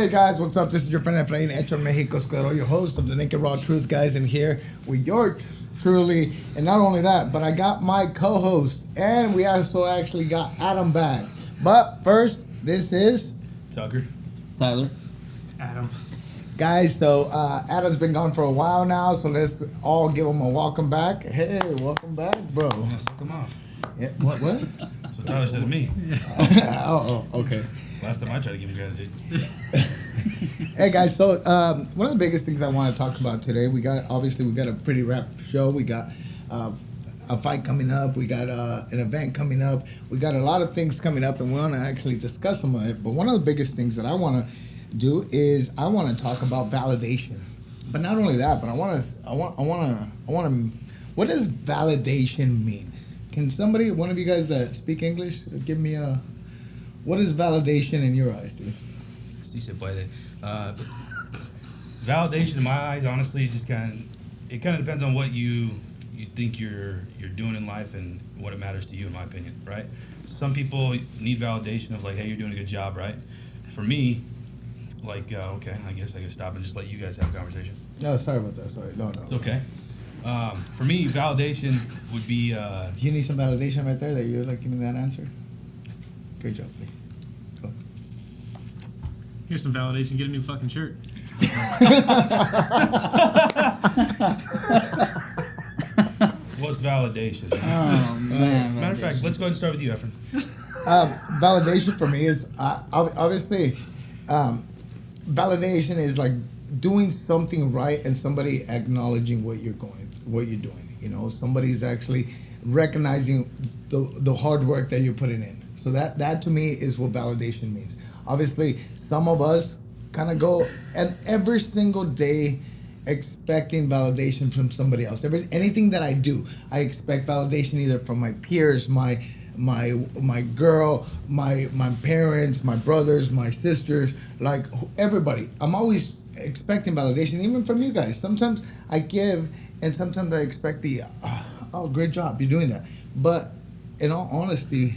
Hey guys, what's up? This is your friend Efrain Hecho Mexico Escuero, your host of the Naked Raw Truth, guys, and here with yours truly. And not only that, but I got my co-host, and we also actually got Adam back. But first, this is Tucker, Tyler, Adam. Guys, so Adam's been gone for a while now, so let's all give him a welcome back. Hey, welcome back, bro. yeah, suck them off. Yeah, what? That's what Tyler said to me. Okay. Last time I tried to give him gratitude. Hey guys, so one of the biggest things I want to talk about today, we got a pretty rap show. We got a fight coming up. We got an event coming up. We got a lot of things coming up, and we want to actually discuss some of it. But one of the biggest things that I want to do is I want to talk about validation. But not only that, but I want to. What does validation mean? Can somebody, one of you guys that speak English, give me a. What is validation in your eyes, dude? Sí se puede. Validation in my eyes, honestly, just kind of depends on what you think you're doing in life and what it matters to you, in my opinion, right? Some people need validation of like, hey, you're doing a good job, right? For me, like, okay, I guess I can stop and just let you guys have a conversation. No, sorry about that. Sorry, no. It's okay. For me, validation would be. Do you need some validation right there that you're like giving that answer? Good job, please. Go. Here's some validation. Get a new fucking shirt. What's validation? Oh man. Matter of fact, let's go ahead and start with you, Efren. Validation for me is obviously validation is like doing something right and somebody acknowledging what you're doing. You know, somebody's actually recognizing the hard work that you're putting in. So that to me is what validation means. Obviously, some of us kind of go and every single day expecting validation from somebody else. Anything that I do, I expect validation either from my peers, my girl, my parents, my brothers, my sisters, like everybody. I'm always expecting validation, even from you guys. Sometimes I give, and sometimes I expect oh, great job, you're doing that. But in all honesty,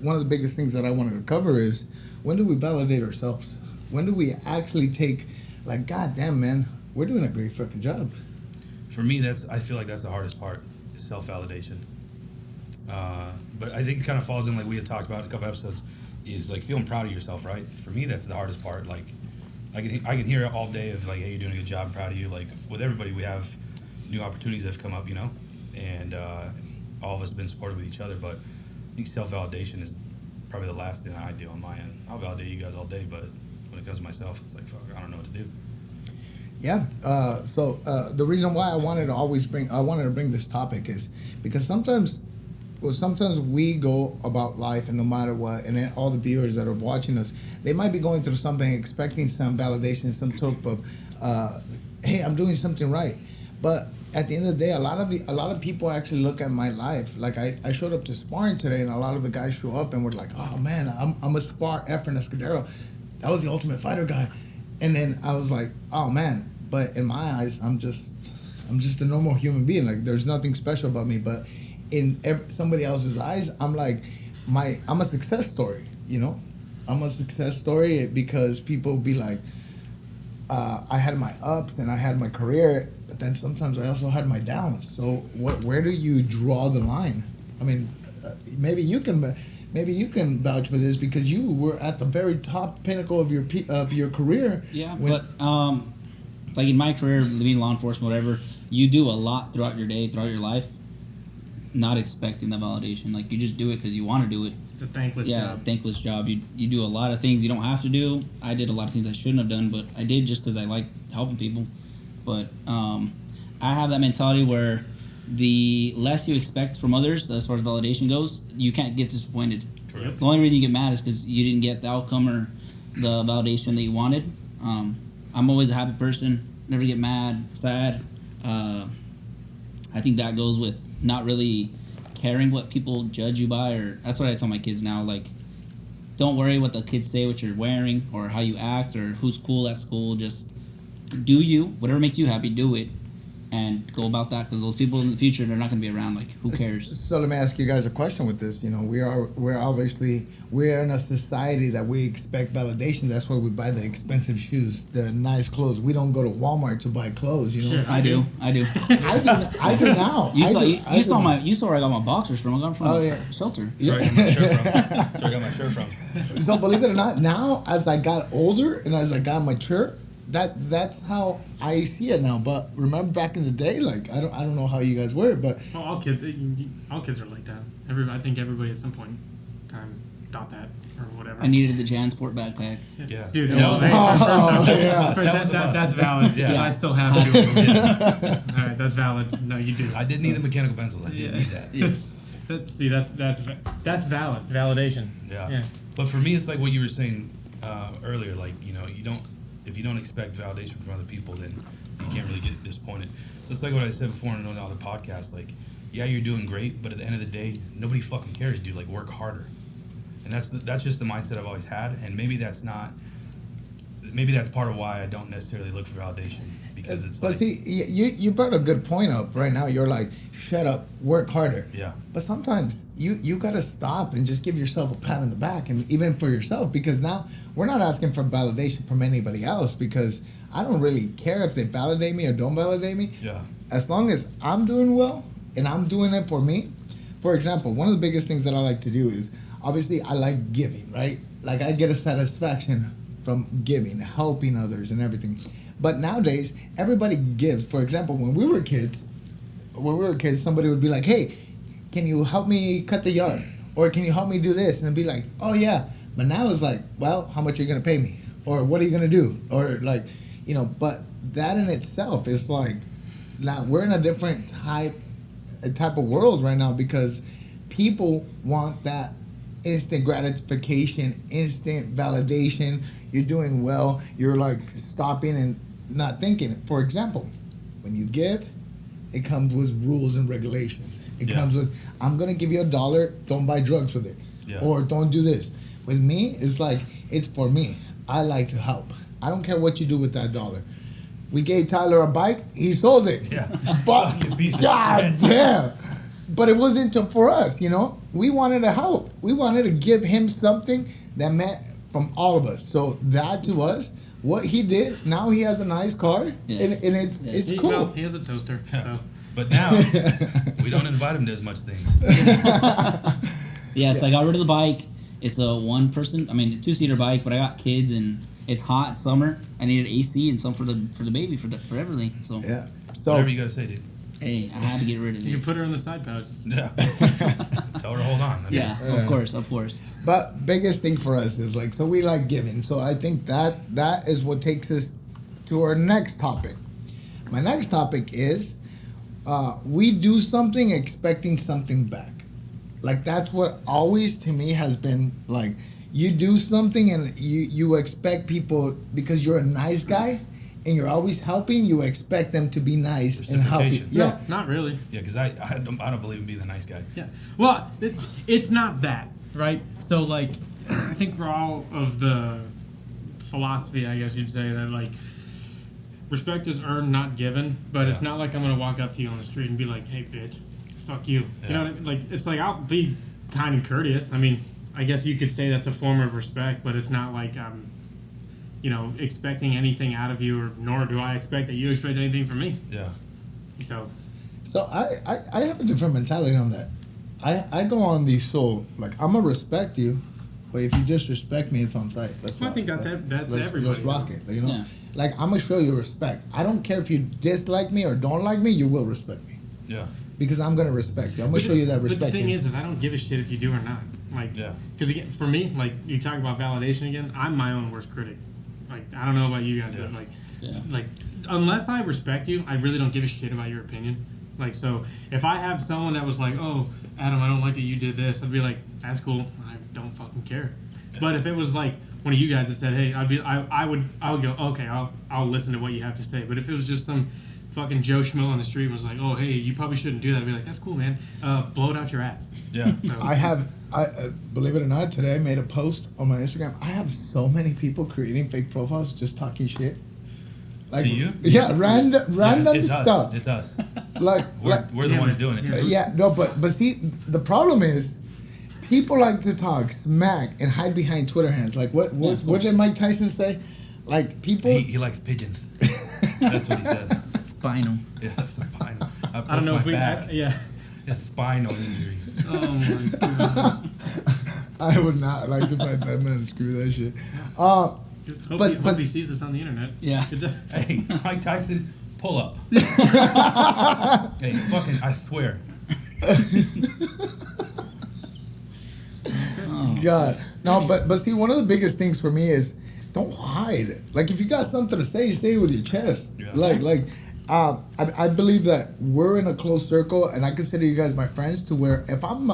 one of the biggest things that I wanted to cover is when do we validate ourselves? When do we actually take, like, God damn, man, we're doing a great freaking job. For me, I feel like that's the hardest part, is self-validation. But I think it kind of falls in, like we had talked about in a couple episodes, is like feeling proud of yourself, right? For me, that's the hardest part. Like, I can hear it all day of like, hey, you're doing a good job, I'm proud of you. Like, with everybody, we have new opportunities that have come up, you know? And all of us have been supportive with each other, but I think self-validation is probably the last thing I do on my end. I'll validate you guys all day, but when it comes to myself, it's like, fuck, I don't know what to do. Yeah. So the reason why I wanted to bring this topic is because sometimes we go about life, and no matter what, and then all the viewers that are watching us, they might be going through something, expecting some validation, some type of, hey, I'm doing something right. But at the end of the day, a lot of people actually look at my life. Like I showed up to sparring today, and a lot of the guys show up and were like, oh man, I'm a spar Efren Escudero. That was the Ultimate Fighter guy. And then I was like, oh man. But in my eyes, I'm just a normal human being. Like, there's nothing special about me. But in somebody else's eyes, I'm like, I'm a success story. You know, I'm a success story because people be like, I had my ups and I had my career, but then sometimes I also had my downs. So where do you draw the line? I mean, maybe you can vouch for this because you were at the very top pinnacle of your career. Yeah, but like in my career, being law enforcement, whatever, you do a lot throughout your day, throughout your life, not expecting the validation. Like, you just do it because you want to do it. It's a thankless job. Yeah, thankless job. You do a lot of things you don't have to do. I did a lot of things I shouldn't have done, but I did just because I like helping people. But I have that mentality where the less you expect from others, as far as validation goes, you can't get disappointed. Correct. The only reason you get mad is because you didn't get the outcome or the validation that you wanted. I'm always a happy person, never get mad, sad. I think that goes with not really caring what people judge you by, or that's what I tell my kids now. Like, don't worry what the kids say, what you're wearing, or how you act, or who's cool at school. Just do you. Whatever makes you happy, do it. and go about that, because those people in the future, they're not going to be around. Like, who cares? So let me ask you guys a question with this. You know, we're obviously we're in a society that we expect validation. That's why we buy the expensive shoes, the nice clothes. We don't go to Walmart to buy clothes. You know, Sure. I do. I do now. You saw I do now. you saw where I got my boxers from. I got them from the shelter. Sorry, I got my shirt from. That's where I got my shirt from. So believe it or not, now as I got older and as I got mature, that's how I see it now. But remember back in the day, like I don't know how you guys were, but Well, all kids are like that. I think everybody at some point in time thought that or whatever. I needed the JanSport backpack. Yeah. Dude, That was- first off, yeah. that's valid. Yeah. Yeah. I still have two of them. Yeah. All right, that's valid. No, you do. I did need the mechanical pencils. I did need that. Yes. That's valid validation. Yeah. But for me, it's like what you were saying earlier. Like, you know, if you don't expect validation from other people, then you can't really get disappointed. So it's like what I said before on another podcast. Like, yeah, you're doing great, but at the end of the day, nobody fucking cares, dude. Like, work harder. And that's just the mindset I've always had. And maybe that's part of why I don't necessarily look for validation, because it's but like, see, you brought a good point up right now. You're like, shut up, work harder. yeah, But sometimes you gotta stop and just give yourself a pat on the back, and even for yourself, because now we're not asking for validation from anybody else, because I don't really care if they validate me or don't validate me. yeah, As long as I'm doing well and I'm doing it for me. For example, one of the biggest things that I like to do is, obviously I like giving, right? Like I get a satisfaction from giving, helping others and everything. But nowadays, everybody gives. For example, when we were kids, somebody would be like, hey, can you help me cut the yard? Or can you help me do this? And I'd be like, oh yeah. But now it's like, well, how much are you going to pay me? Or what are you going to do? Or like, you know, but that in itself is like, now we're in a different type of world right now, because people want that instant gratification, instant validation. You're doing well. You're like stopping and not thinking. For example, when you give, it comes with rules and regulations. It comes with, I'm going to give you $1, don't buy drugs with it. Yeah. Or don't do this. With me, it's like, it's for me. I like to help. I don't care what you do with that $1. We gave Tyler a bike, he sold it. yeah. But, His piece of God shit. damn. But it wasn't for us, you know? We wanted to help. We wanted to give him something that meant from all of us. So that to us, what he did, now he has a nice car, Yes. and it's Yes. cool. Well, he has a toaster. So But now we don't invite him to as much things. Yes, I got rid of the bike. It's a 2-seater bike, but I got kids and it's hot, it's summer. I needed AC and some for the baby for everything. So Yeah. So Whatever you gotta say, dude. hey, I had to get rid of you can it. put her in the side pouches. Yeah. Tell her to hold on. I mean, Yeah, of course. But biggest thing for us is like, so we like giving. So I think that is what takes us to our next topic. My next topic is we do something expecting something back. Like that's what always to me has been like, you do something and you expect people, because you're a nice guy and you're always helping, you expect them to be nice and help you. Reciprocation. Yeah. No, not really. Yeah, because I don't believe in being the nice guy. Yeah. Well, it's not that, right? So, like, I think we're all of the philosophy, I guess you'd say, that, like, respect is earned, not given. But it's Yeah. not like I'm going to walk up to you on the street and be like, hey, bitch, fuck you. Yeah. You know what I mean? Like, it's like, I'll be kind and courteous. I mean, I guess you could say that's a form of respect, but it's not like I'm, expecting anything out of you, or nor do I expect that you expect anything from me. Yeah. So I have a different mentality on that. I go on the like, I'm gonna respect you, but if you disrespect me, it's on sight. Let's I rock think it, that's right? that's Let's everybody. rock it. You know, Yeah. like I'm gonna show you respect. I don't care if you dislike me or don't like me. You will respect me Yeah. because I'm gonna respect you. I'm gonna show you that respect. But the thing you. is I don't give a shit if you do or not. Like, Yeah. because again, for me, like you talk about validation again, I'm my own worst critic. Like, I don't know about you guys, but Yeah. like unless I respect you, I really don't give a shit about your opinion. Like, so if I have someone that was like, oh, Adam, I don't like that you did this, I'd be like, that's cool. I don't fucking care. Yeah. But if it was like one of you guys that said, hey, I would go, okay, I'll listen to what you have to say. But if it was just some fucking Joe Schmo on the street was like, oh, hey, you probably shouldn't do that, I'd be like, that's cool, man. Blow it out your ass. Yeah. So, I believe it or not, today I made a post on my Instagram. I have so many people creating fake profiles just talking shit. Like, To you? Yeah, random it's stuff. It's us. Like, We're the Damn ones it. doing it. yeah, no, but see, the problem is, people like to talk smack and hide behind Twitter hands. Like, what did Mike Tyson say? Like, people. He likes pigeons. That's what he said. Spinal. Yeah, spinal. I don't know if we. Yeah. A spinal injury. Oh my god. I would not like to fight that man. Screw that shit. Hope But he sees this on the internet. Yeah. It's a, Hey, Mike Tyson, pull up. Hey, fucking, I swear. God, no, but see, one of the biggest things for me is don't hide. Like, if you got something to say it with your chest. Yeah. I believe that we're in a close circle, and I consider you guys my friends. To where if I'm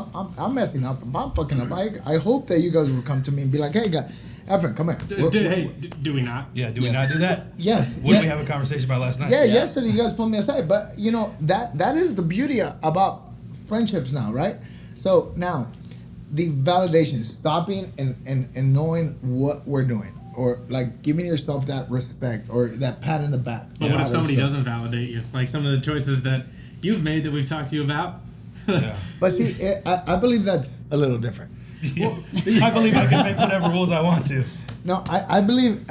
messing up, if I'm fucking up, I hope that you guys will come to me and be like, "Hey, guy, Evan, come here." do we not? Yeah, do we not do that? Yes. What did we have a conversation about last night? Yeah, yesterday you guys pulled me aside, but you know that is the beauty about friendships now, right? So now, the validation, stopping and knowing what we're doing, or like giving yourself that respect or that pat in the back. But what if somebody doesn't validate you? Like some of the choices that you've made that we've talked to you about. Yeah. But see, I believe that's a little different. I believe I can make whatever rules I want to. No, I believe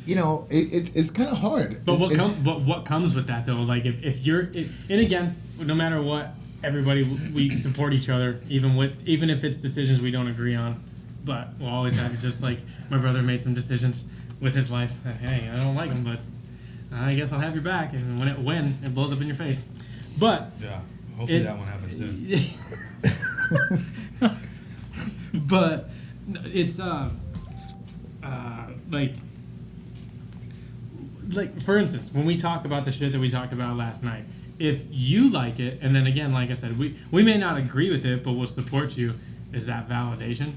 it's kind of hard. But what comes with that though? Like if you're and again, no matter what, everybody we support each other, even if it's decisions we don't agree on. But we'll always have just like my brother made some decisions with his life. That, hey, I don't like them, but I guess I'll have your back. And when it blows up in your face. But Yeah. Hopefully that one happens soon. But it's like for instance, when we talk about the shit that we talked about last night, if you like it, and then again, like I said, we may not agree with it, but we'll support you. Is that validation?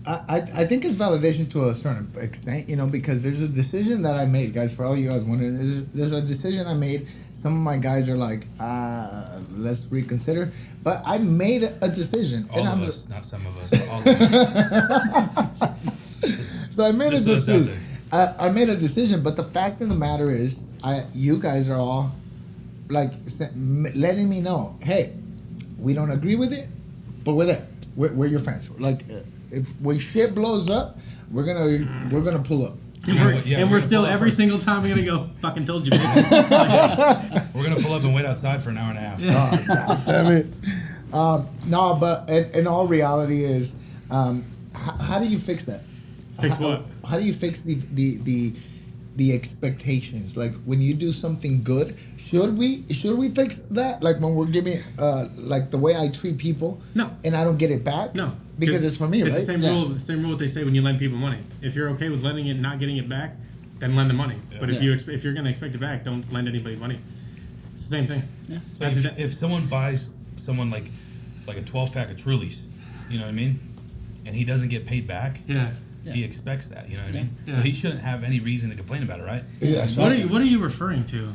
I think it's validation to a certain extent, because there's a decision that I made, guys. For all you guys wondering, there's a decision I made. Some of my guys are like, let's reconsider. But I made a decision. All of us, not some of us. All of us. So I made a Just so it's out decision. I made a decision, but the fact of the matter is, you guys are all like letting me know, hey, we don't agree with it, but we're there. We're your friends. Like, if when shit blows up, we're gonna pull up. And we're still every single time we're gonna go. Fucking told you, bitch. We're gonna pull up and wait outside for an hour and a half. Oh, God damn it. No, but in all reality is, how do you fix that? Fix what? How do you fix the expectations? Like, when you do something good, should we fix that? Like, when we're giving like the way I treat people, No. and I don't get it back, No, because it's for me, it's right? the same rule. The same rule that they say when you lend people money. If you're okay with lending it and not getting it back, then lend the money. Yeah. But if you're gonna expect it back, don't lend anybody money. It's the same thing. Yeah. So if someone buys someone like a 12-pack of Trulies, you know what I mean, and he doesn't get paid back, Yeah. he expects that, you know what I mean. Yeah. So he shouldn't have any reason to complain about it, right? Yeah. What are you referring to?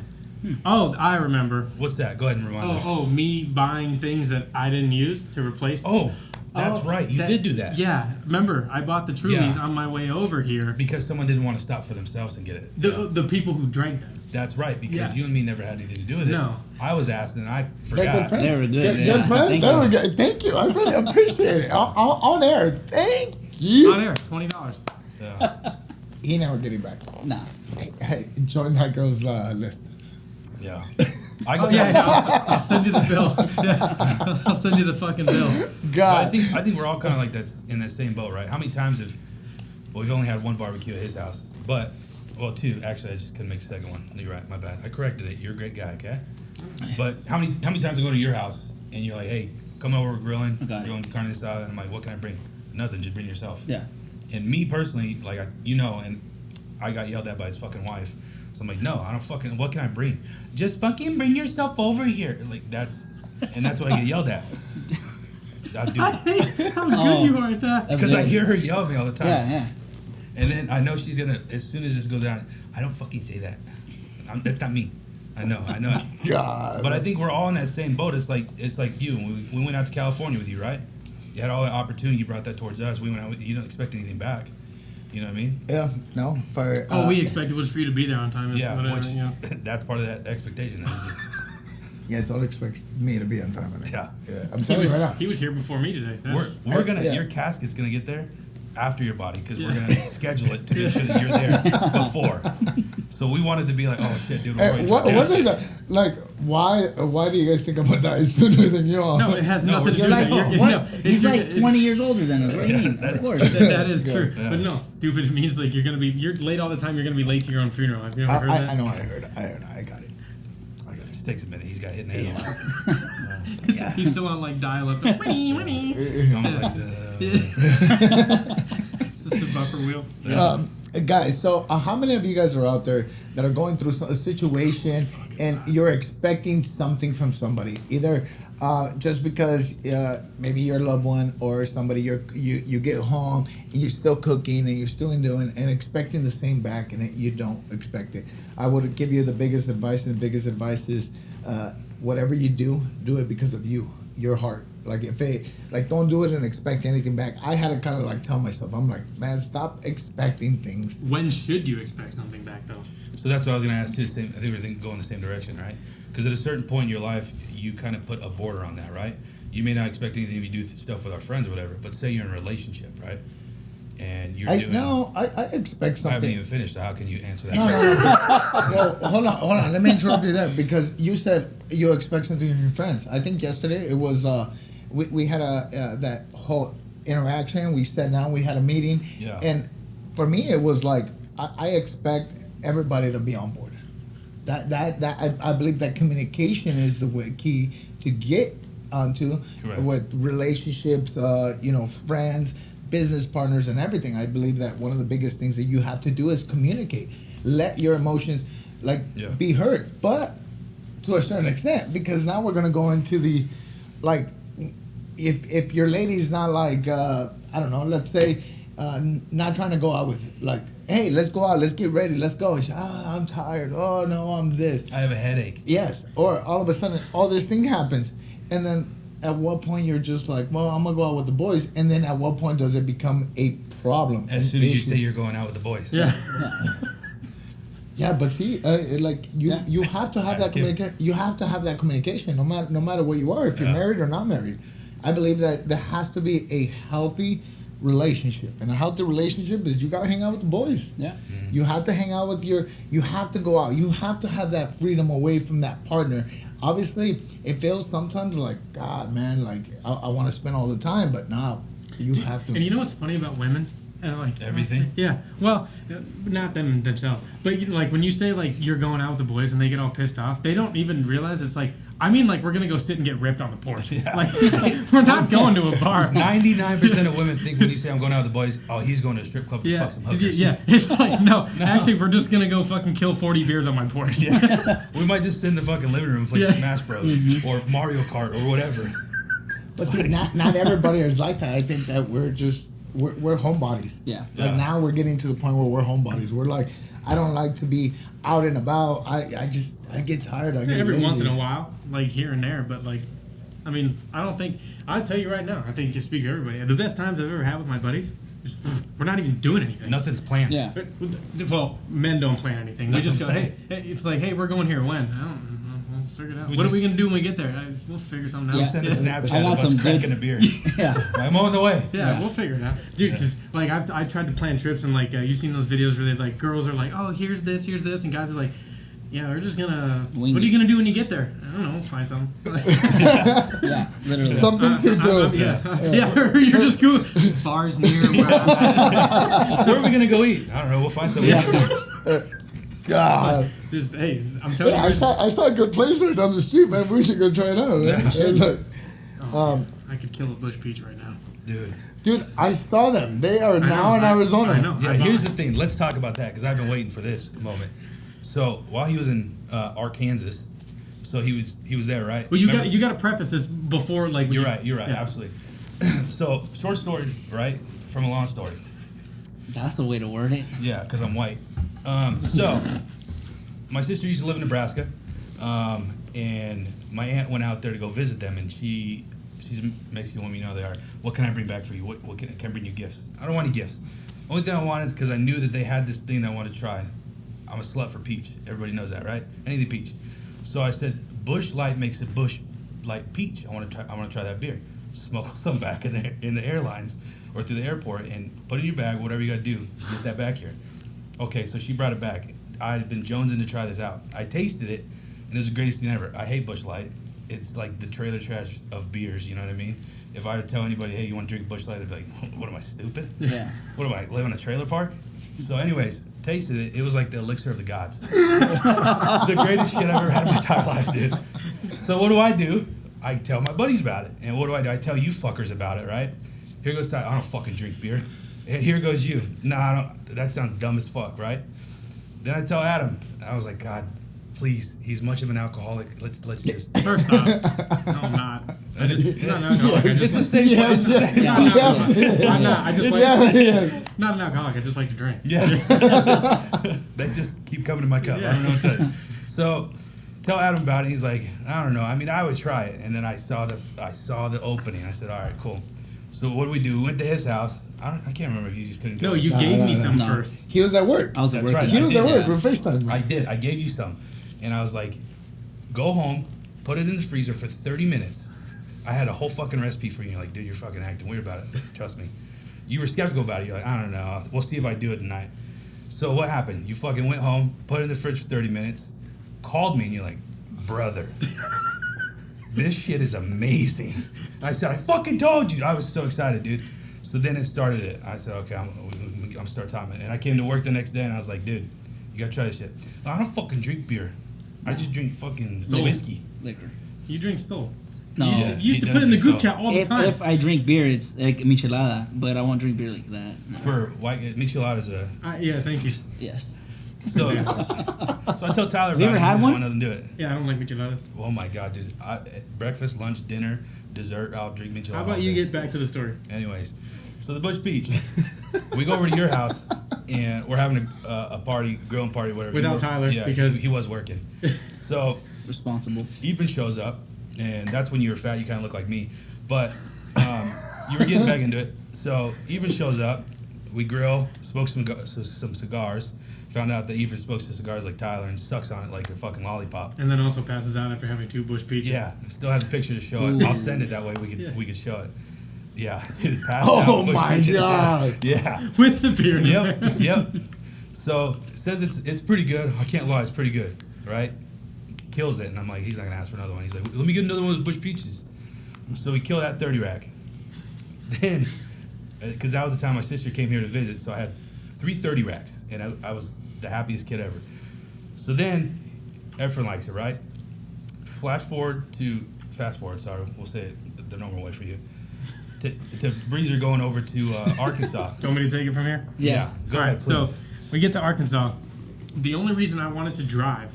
Oh, I remember. What's that? Go ahead and remind us. Oh, me buying things that I didn't use to replace. Oh, that's right. You did do that. Yeah, remember I bought the Trulies Yeah. on my way over here. Because someone didn't want to stop for themselves and get it. The people who drank them. That's right, because Yeah. you and me never had anything to do with it. No. I was asked and I They're good forgot. friends. They were good, Good, yeah. good friends. Thank They you. were good. Thank you. I really appreciate it. On air. Thank you. On air, $20. Yeah. He never get it back. Nah. Hey, join that girl's list. Yeah. I can Oh tell yeah, you. yeah, I'll send you the bill. Yeah, I'll send you the fucking bill. But God. I think we're all kind of like that's in that same boat, right? How many times we've only had one barbecue at his house, but two. Actually, I just couldn't make the second one. You're right, my bad. I corrected it. You're a great guy, okay? But how many times I go to your house and you're like, hey, come over, we're grilling, I got it. we're going carne asada, and I'm like, what can I bring? Nothing, just bring yourself. Yeah. And me personally, like and I got yelled at by his fucking wife. So I'm like, no, I don't fucking. What can I bring? Just fucking bring yourself over here. Like that's what I get yelled at. I do I hate how good you are at that. That's because I good. hear her yell at me all the time. Yeah, yeah. And then I know she's gonna. As soon as this goes out, I don't fucking say that. That's not me. I know. God. But I think we're all in that same boat. It's like you. We went out to California with you, right? You had all that opportunity. You brought that towards us. We went out with you. You don't expect anything back. You know what I mean? Yeah, no. For All we expected was for you to be there on time. Yeah, Whatever, which you know. that's part of that expectation. yeah, don't expect me to be on time. Yeah. I'm He telling was, you right now. he was here before me today. We're gonna Yeah. your casket's gonna get there after your body because we're Yeah. gonna schedule it to make sure that you're there before. So we wanted to be like, oh shit, dude, we're waiting for What the is casket. that? Like, why do you guys think I'm gonna die sooner than you all? No, it has No, nothing to we're do You're with like, that. You're- what? no, He's it's- like it's- 20 years older than us. What do you Yeah, mean? that Of is course. that is Yeah. true. Yeah. But no, stupid means like you're late all the time. You're gonna be late to your own funeral. Have you ever heard that? I know. I heard. I got it. It just takes a minute. He's got hit in the head. Yeah. He's still on like dial up. It's almost like It's just a buffer wheel. Guys, so how many of you guys are out there that are going through a situation and you're expecting something from somebody, either just because maybe your loved one or somebody you get home and you're still cooking and you're still doing and expecting the same back and you don't expect it. I would give you the biggest advice, and the biggest advice is whatever you do it because of you, your heart. Like don't do it and expect anything back. I had to kind of like tell myself, I'm like, man, stop expecting things. When should you expect something back though? So that's what I was going to ask too. I think we're going the same direction, right? Because at a certain point in your life, you kind of put a border on that, right? You may not expect anything if you do stuff with our friends or whatever, but say you're in a relationship, right? And you're doing. I expect I haven't something. even finished. So how can you answer that? No. Well, hold on. Let me interrupt you there because you said you expect something from your friends. I think yesterday it was we had that whole interaction. We sat down. We had a meeting. Yeah. And for me, it was like I expect everybody to be on board. I believe that communication is the key to get onto Correct. with relationships. Friends, business partners, and everything. I believe that one of the biggest things that you have to do is communicate. Let your emotions be heard, but to a certain extent, because now we're gonna go into the like, if your lady's not like I don't know, let's say not trying to go out with like, hey, let's go out, let's get ready, let's go. And she, I'm tired. Oh no, I'm this. I have a headache. Yes, or all of a sudden all this thing happens, and then at what point you're just like, well, I'm gonna go out with the boys, and then at what point does it become a problem? As soon as you say you're going out with the boys. Yeah. Yeah, but see, you have to have that Ask him. communication. You have to have that communication, no matter where you are, if you're Yeah. married or not married. I believe that there has to be a healthy relationship, and a healthy relationship is you gotta hang out with the boys. Yeah. You have to hang out with you have to go out. You have to have that freedom away from that partner. Obviously, it feels sometimes like, God, man, like I want to spend all the time, but now you have to. And you know what's funny about women? Like Everything? Yeah. Well, not them themselves, but like when you say like you're going out with the boys and they get all pissed off, they don't even realize it's like. I mean, like we're gonna go sit and get ripped on the porch. Yeah. Like we're not going to a bar. 99% of women think when you say I'm going out with the boys, oh, he's going to a strip club to Yeah, fuck some hookers. yeah. It's like no, actually, we're just gonna go fucking kill 40 beers on my porch. Yeah. We might just sit in the fucking living room and play Yeah. Smash Bros. Or Mario Kart or whatever. But see, not everybody is like that. I think that we're homebodies. Yeah. Like Yeah. now we're getting to the point where we're homebodies. We're like, I don't like to be out and about. I get tired. I get Every lazy. once in a while, like here and there, but like, I mean, I don't think I'll tell you right now. I think you speak to everybody. The best times I've ever had with my buddies, is we're not even doing anything. Nothing's planned. Yeah. Well, men don't plan anything. That's we just go, what I'm hey, it's like, hey, we're going here. When? I don't know. We'll figure it out. We What are just- we gonna do when we get there? We'll figure something out. We Yeah. send a I Snapchat got of us some cracking goods. a beer. Yeah. I'm on the way. Yeah, we'll figure it out, dude. Yeah. Just like I tried to plan trips and like you've seen those videos where they like girls are like, oh, here's this, and guys are like, yeah, we're just gonna. Wing what are you it. gonna do when you get there? I don't know. Find something. Yeah. Literally. Something to do. Yeah. Or you're just cool. Bars near where I'm at. Where are we going to go eat? I don't know. We'll find something. God. Just, hey, I'm telling Yeah, you. I saw a good place right down the street, man. We should go try it out, man. Yeah, we should. It's like, Oh, dude, I could kill a bush peach right now. Dude. dude, I saw them. They are I now know, in Arizona. I know. Yeah, I here's bought- the thing. Let's talk about that because I've been waiting for this moment. So while he was in Arkansas, so he was there, right? Well, you Remember? got to preface this before, like. You're right. Yeah. Absolutely. So short story, right? From a long story. That's a way to word it. Yeah, because I'm white. So my sister used to live in Nebraska, and my aunt went out there to go visit them, and she she's a Mexican woman, you know how they are. What can I bring back for you? What can I bring you gifts? I don't want any gifts. Only thing I wanted, because I knew that they had this thing that I wanted to try. I'm a slut for peach. Everybody knows that, right? Anything peach. So I said, Bush Light makes it Bush Light peach. I want to try that beer. Smuggle some back in the airlines or through the airport and put it in your bag. Whatever you got to do, get that back here. Okay, so she brought it back. I had been jonesing to try this out. I tasted it, and it was the greatest thing ever. I hate Bush Light. It's like the trailer trash of beers. You know what I mean? If I were to tell anybody, hey, you want to drink Bush Light, they'd be like, what am I, stupid? Yeah. What am I, live in a trailer park? So anyways, tasted it. It was like the elixir of the gods. The greatest shit I've ever had in my entire life, dude. So what do? I tell my buddies about it. And what do? I tell you fuckers about it, right? Here goes Tyler. I don't fucking drink beer. And here goes you. Nah, I don't. That sounds dumb as fuck, right? Then I tell Adam. I was like, God, please. He's much of an alcoholic. Let's just. First off, no, I'm not. I'm not an alcoholic. It's the same. It's the same. I'm not. I just like not an alcoholic. I just like to drink. Yeah. They just keep coming to my cup. I don't know what to tell you. So tell Adam about it. He's like, I don't know. I mean, I would try it. And then I saw the opening. I said, all right, cool. So what do? We went to his house. I can't remember if you just couldn't go. No, you gave me some first. He was at work. I was at That's work. right. He was at work. Yeah. We're FaceTime. I did. I gave you some. And I was like, go home, put it in the freezer for 30 minutes. I had a whole fucking recipe for you. You're like, dude, you're fucking acting weird about it. Trust me. You were skeptical about it. You're like, I don't know. We'll see if I do it tonight. So what happened? You fucking went home, put it in the fridge for 30 minutes, called me, and you're like, brother, this shit is amazing. I said, I fucking told you. I was so excited, dude. So then it started it. I said, okay, I'm start timing. And I came to work the next day, and I was like, dude, you gotta try this shit. I don't fucking drink beer. I just drink fucking whiskey. Liquor. You drink Sol. No. You used to put in the group chat all the time. If I drink beer, it's like michelada, but I won't drink beer like that. No. For white micheladas, Yeah, thank you. Yes. so I tell Tyler Have you about ever it. had He one? doesn't want nothing to do it. Yeah, I don't like micheladas. Oh my god, dude! Breakfast, lunch, dinner, dessert. I'll drink michelada. How about you get back to the story? Anyways, so the Bush Beach. We go over to your house, and we're having a party, grilling party, whatever. Without Tyler, yeah, because- he was working. So Responsible. Ethan shows up, and that's when you were fat. You kind of look like me, but you were getting back into it. So Ethan shows up. We grill, smoke some cigars. Found out that Ethan smokes the cigars like Tyler and sucks on it like a fucking lollipop. And then also passes out after having 2 Bush Peaches. Yeah, still have a picture to show it. Ooh. I'll send it that way. We could show it. Yeah, dude, passed Oh out. Bush my Peaches. God. Yeah. With the beer in his Yep. hand. Yep. So it says it's pretty good. I can't lie, it's pretty good, right? Kills it, and I'm like, he's not gonna ask for another one. He's like, let me get another one of those Bush Peaches. So we kill that 30 rack. Then, because that was the time my sister came here to visit, so I had 3 30 racks, and I was the happiest kid ever. So then, everyone likes it, right? Fast forward, sorry, we'll say it the normal way for you. To Breezer going over to Arkansas. Do you want me to take it from here? Yes. Yeah, go All ahead, right, so please. we get to Arkansas. The only reason I wanted to drive,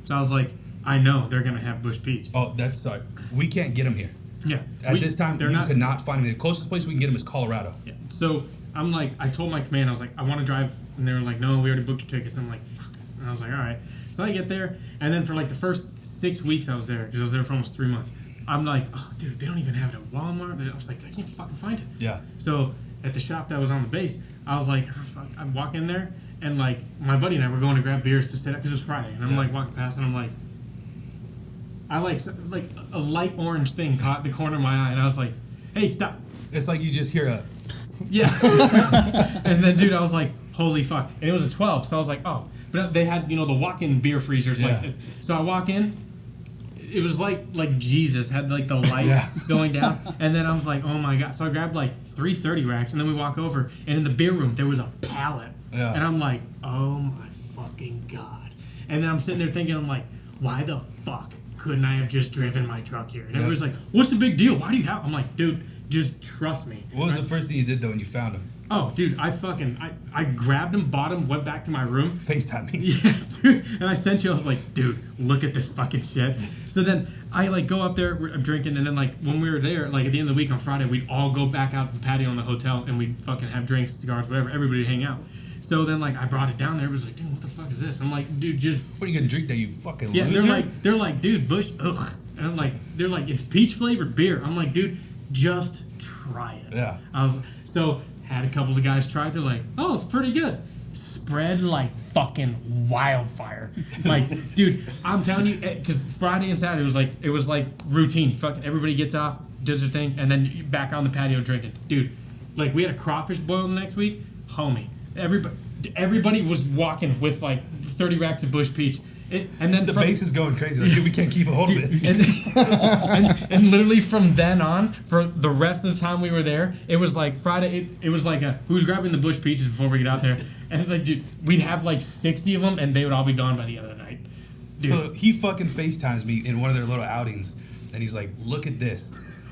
so I was like, I know they're going to have Bush Peach. Oh, that's sorry. We can't get them here. Yeah. At this time, they're you not, could not find them. The closest place we can get them is Colorado. Yeah. So I'm like, I told my command, I was like, I want to drive. And they were like, no, we already booked your tickets. I'm like, fuck. And I was like, all right. So I get there. And then for like the first 6 weeks I was there, because I was there for almost 3 months, I'm like, oh, dude, they don't even have it at Walmart. But I was like, I can't fucking find it. Yeah. So at the shop that was on the base, I was like, oh, fuck. I walk in there, and like my buddy and I were going to grab beers to sit up because it was Friday. And I'm like walking past, and I'm like, I like a light orange thing caught the corner of my eye, and I was like, hey, stop. It's like you just hear a. Yeah. And then, dude, I was like, holy fuck. And it was a 12, so I was like, oh. But they had, the walk-in beer freezers. Yeah. Like, so I walk in. It was like Jesus had like the lights going down. And then I was like, oh my God. So I grabbed like 3 30 racks, and then we walk over, and in the beer room, there was a pallet. Yeah. And I'm like, oh my fucking God. And then I'm sitting there thinking, I'm like, why the fuck couldn't I have just driven my truck here? And everybody's like, what's the big deal? Why do you have? I'm like, dude, just trust me. What was the first thing you did though when you found them? Oh, dude, I grabbed him, bought him, went back to my room. FaceTime me. Yeah, dude. And I sent you, I was like, dude, look at this fucking shit. So then I like go up there, I'm drinking, and then like when we were there, like at the end of the week on Friday, we'd all go back out to the patio in the hotel, and we'd fucking have drinks, cigars, whatever, everybody would hang out. So then like I brought it down there, everybody's like, dude, what the fuck is this? I'm like, dude, just What are you gonna drink that you fucking yeah, loser? they're like, dude, Bush, ugh. And I'm like, they're like, it's peach flavored beer. I'm like, dude, just try it. Yeah. Had a couple of guys try it. They're like, oh, it's pretty good. Spread like fucking wildfire. Like, dude, I'm telling you, because Friday and Saturday it was like routine. Fucking everybody gets off, does their thing, and then back on the patio drinking. Dude, like we had a crawfish boil the next week, homie. Everybody was walking with like 30 racks of Bush Peach. And then the base is going crazy. Like, dude, we can't keep a hold of it. And literally from then on, for the rest of the time we were there, it was like Friday. It was like who's grabbing the Bush Peaches before we get out there? And like, dude, we'd have like 60 of them, and they would all be gone by the end of the night. Dude. So he fucking FaceTimes me in one of their little outings, and he's like, "Look at this.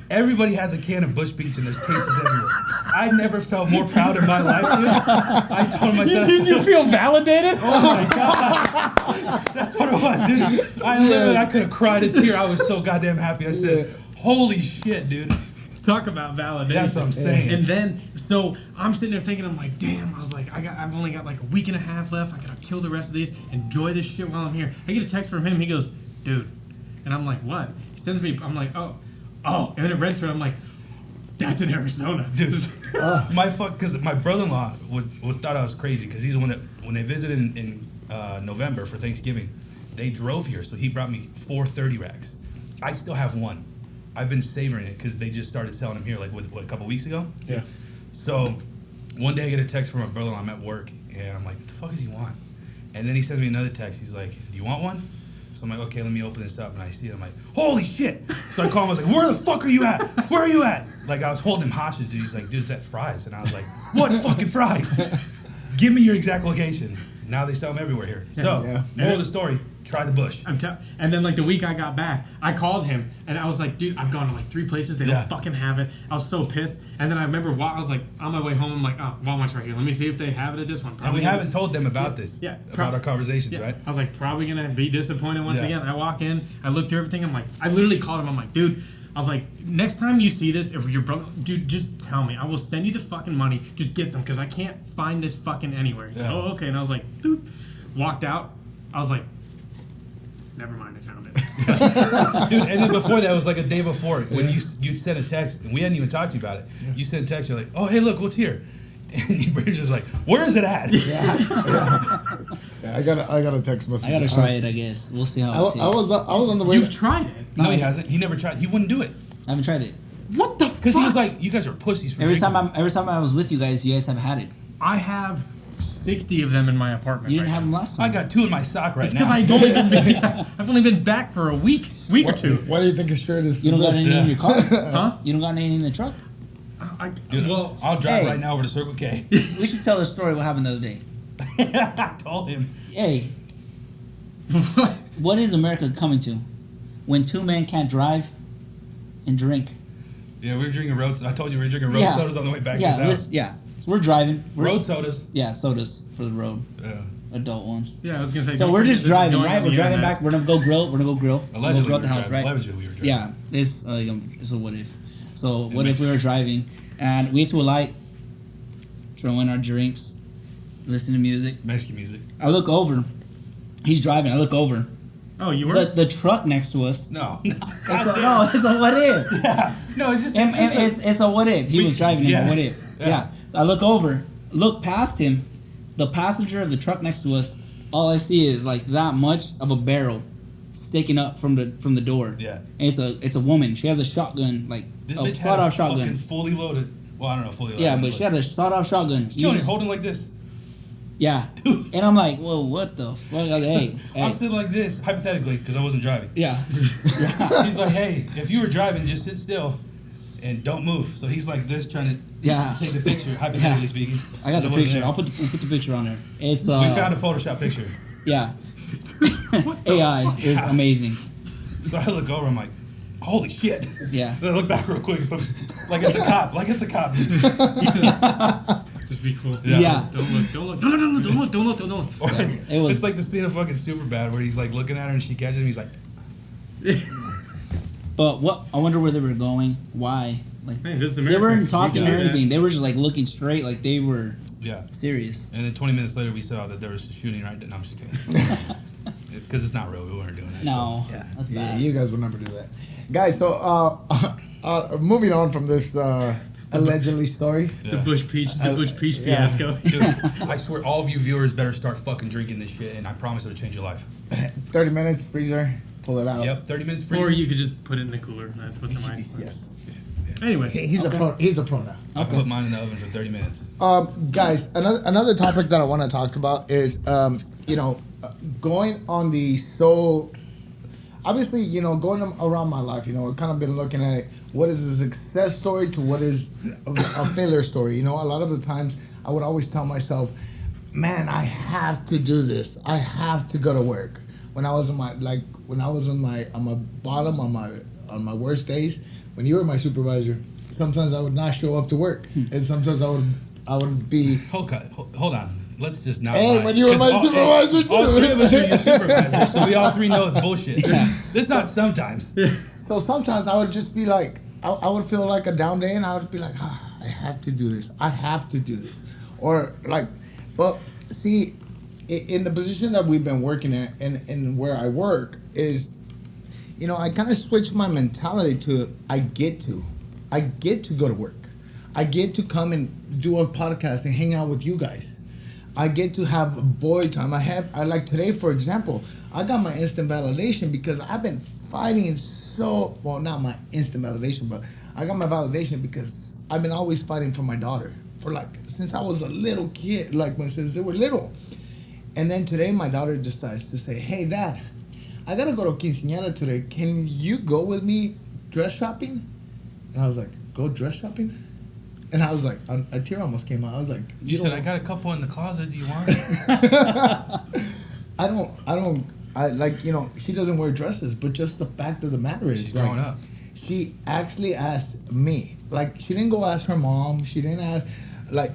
Everybody has a can of Bush Peach, and there's cases everywhere. I never felt more proud in my life, dude." I told him, I said, Did you feel validated? "Oh my god, that's what it was, dude." I could have cried a tear. I was so goddamn happy. I said, "Holy shit, dude." Talk about validation. That's what I'm saying. And then, so I'm sitting there thinking, I'm like, damn. I was like, I've only got like a week and a half left. I gotta kill the rest of these. Enjoy this shit while I'm here. I get a text from him. He goes, dude, and I'm like, what? He sends me. I'm like, oh, and then it read through. I'm like, that's in Arizona, Dude, because my brother-in-law thought I was crazy because he's the one that when they visited in November for Thanksgiving, they drove here, so he brought me 4 30 racks. I still have one. I've been savoring it because they just started selling them here like a couple weeks ago. Yeah. So one day I get a text from my brother-in-law. I'm at work and I'm like, what the fuck does he want? And then he sends me another text. He's like, do you want one? So I'm like, okay, let me open this up. And I see it. I'm like, holy shit. So I call him. I was like, where the fuck are you at? Where are you at? Like, I was holding him hostage, dude. He's like, dude, it's at Fry's. And I was like, what fucking Fry's? Give me your exact location. Now they sell them everywhere here. So, moral of the story, try the Bush. And then like the week I got back, I called him and I was like, dude, I've gone to like 3 places. They don't fucking have it. I was so pissed. And then I remember I was like on my way home, I'm like, oh, Walmart's right here. Let me see if they have it at this one. And we haven't told them about this. Yeah. About our conversations, right? I was like, probably gonna be disappointed once again. I walk in, I look through everything. I'm like, I literally called him. I'm like, dude. I was like, next time you see this, if your brother, dude, just tell me. I will send you the fucking money. Just get some, because I can't find this fucking anywhere. He said, oh, okay. And I was like, dude. Walked out. I was like, never mind, I found it. Dude, and then before that, it was like a day before when you'd sent a text, and we hadn't even talked to you about it. Yeah. You sent a text, you're like, oh, hey, look, what's here? And Brady's just like, where is it at? Yeah, I got a text message. I gotta try it, I guess. We'll see how it tastes. I was on the way. You've tried it? No, he hasn't. He never tried. He wouldn't do it. I haven't tried it. What the fuck? Because he was like, you guys are pussies for Every drinking. time I was with you guys have had it. I have 60 of them in my apartment. You didn't have them last time. I got 2 in my sock right It's now. because I've only been back for a week or two. Why do you think his shirt is? You don't got any in your car? Huh? You don't got any in the truck? Dude, well, I'll drive hey. right now over to Circle K. We should tell the story what happened the other day. I told him. Hey, what is America coming to? When 2 men can't drive and drink. Yeah, we were drinking road. I told you we were drinking road sodas on the way back to his house. So we're driving. Road sodas. Yeah, sodas for the road. Yeah. Adult ones. yeah, I was gonna say. So don't we're forget just this is driving, going right? on We're the driving internet. back. We're gonna go grill. Allegedly, We're we gonna go grill at the were house, driving. right? Allegedly, we were driving. Yeah, it's a what if. So what if we were driving and we get to a light, throw in our drinks, listen to music. Mexican music. I look over. He's driving. I look over. Oh, you were? The truck next to us. No. It's a what if. Yeah. No, it's just. It's a what if. He was driving in a what if. Yeah. I look over, look past him, the passenger of the truck next to us. All I see is like that much of a barrel sticking up from the door. Yeah. And it's a woman. She has a shotgun, like This a bitch had a sawed-off shotgun. fucking fully loaded. Well, I don't know, fully loaded. Yeah, but she had a sawed-off shotgun. Children holding like this. Yeah. And I'm like, whoa, what the fuck? Like, hey. I'm sitting like this, hypothetically, because I wasn't driving. Yeah. He's like, hey, if you were driving, just sit still and don't move. So he's like this, trying to take the picture, hypothetically speaking. I got the picture. We'll put the picture on there. It's we found a Photoshop picture. Yeah. AI is amazing. So I look over, I'm like, holy shit. Yeah. Then I look back real quick, but like it's a cop. Like it's a cop. Just be cool. Yeah. Don't look. No, don't look. Or it was- it's like the scene of fucking Superbad where he's like looking at her and she catches him. He's like, But what? I wonder where they were going. Why? Like Man, this is they America. weren't talking We or can do anything. They were just like looking straight, like they were yeah. serious. And then 20 minutes later, we saw that there was a shooting right there. No, I'm just kidding. because it's not real. We weren't doing that. No, Yeah, that's yeah, bad. you guys would never do that, guys. So, moving on from this allegedly story. So, The Bush Peach yeah. fiasco. dude, I swear, all of you viewers better start fucking drinking this shit, and I promise it'll change your life. 30 minutes freezer, pull it out. Yep, 30 minutes free. Or you could just put it in the cooler. That's what's some ice. Yes. Anyway, He's a pro. He's a pro now. I'll put mine in the oven for 30 minutes. Guys, another topic that I want to talk about is, going on the obviously, going around my life, I've kind of been looking at it. What is a success story to what is a failure story? A lot of the times I would always tell myself, man, I have to do this. I have to go to work. When I was on my bottom, on my worst days, when you were my supervisor, sometimes I would not show up to work, and sometimes I would be. Hold on. Let's just not. Hey, lie. when you were 'Cause my supervisor too. All three of us are your supervisors, so we all three know it's bullshit. It's not sometimes. So sometimes I would just be like, I would feel like a down day, and I would be like, I have to do this. I have to do this, or like, but see, in the position that we've been working at, and where I work is. I kind of switched my mentality to I get to go to work. I get to come and do a podcast and hang out with you guys. I get to have boy time. I like today, for example, I got my instant validation because I've been fighting not my instant validation, but I got my validation because I've been always fighting for my daughter since I was a little kid, since they were little. And then today my daughter decides to say, hey, Dad, I gotta go to quinceañera today. Can you go with me dress shopping? And I was like, go dress shopping? And I was like, a tear almost came out. I was like, You said, I got a couple in the closet. Do you want? she doesn't wear dresses, but just the fact of the matter is, She's growing up. She actually asked me. She didn't go ask her mom. She didn't ask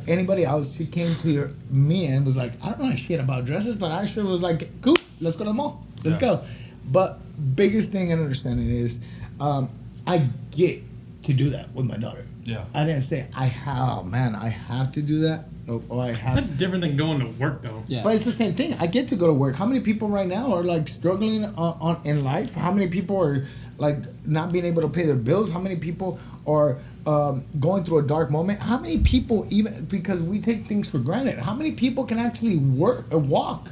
anybody else. She came to me and was like, I don't know shit about dresses, but I sure was like, cool, let's go to the mall. Let's go. But biggest thing and understanding is, I get to do that with my daughter. Yeah. I didn't say I have to do that. Or I have. that's different than going to work, though. Yeah. But it's the same thing. I get to go to work. How many people right now are struggling in life? How many people are not being able to pay their bills? How many people are going through a dark moment? How many people, even because we take things for granted, how many people can actually walk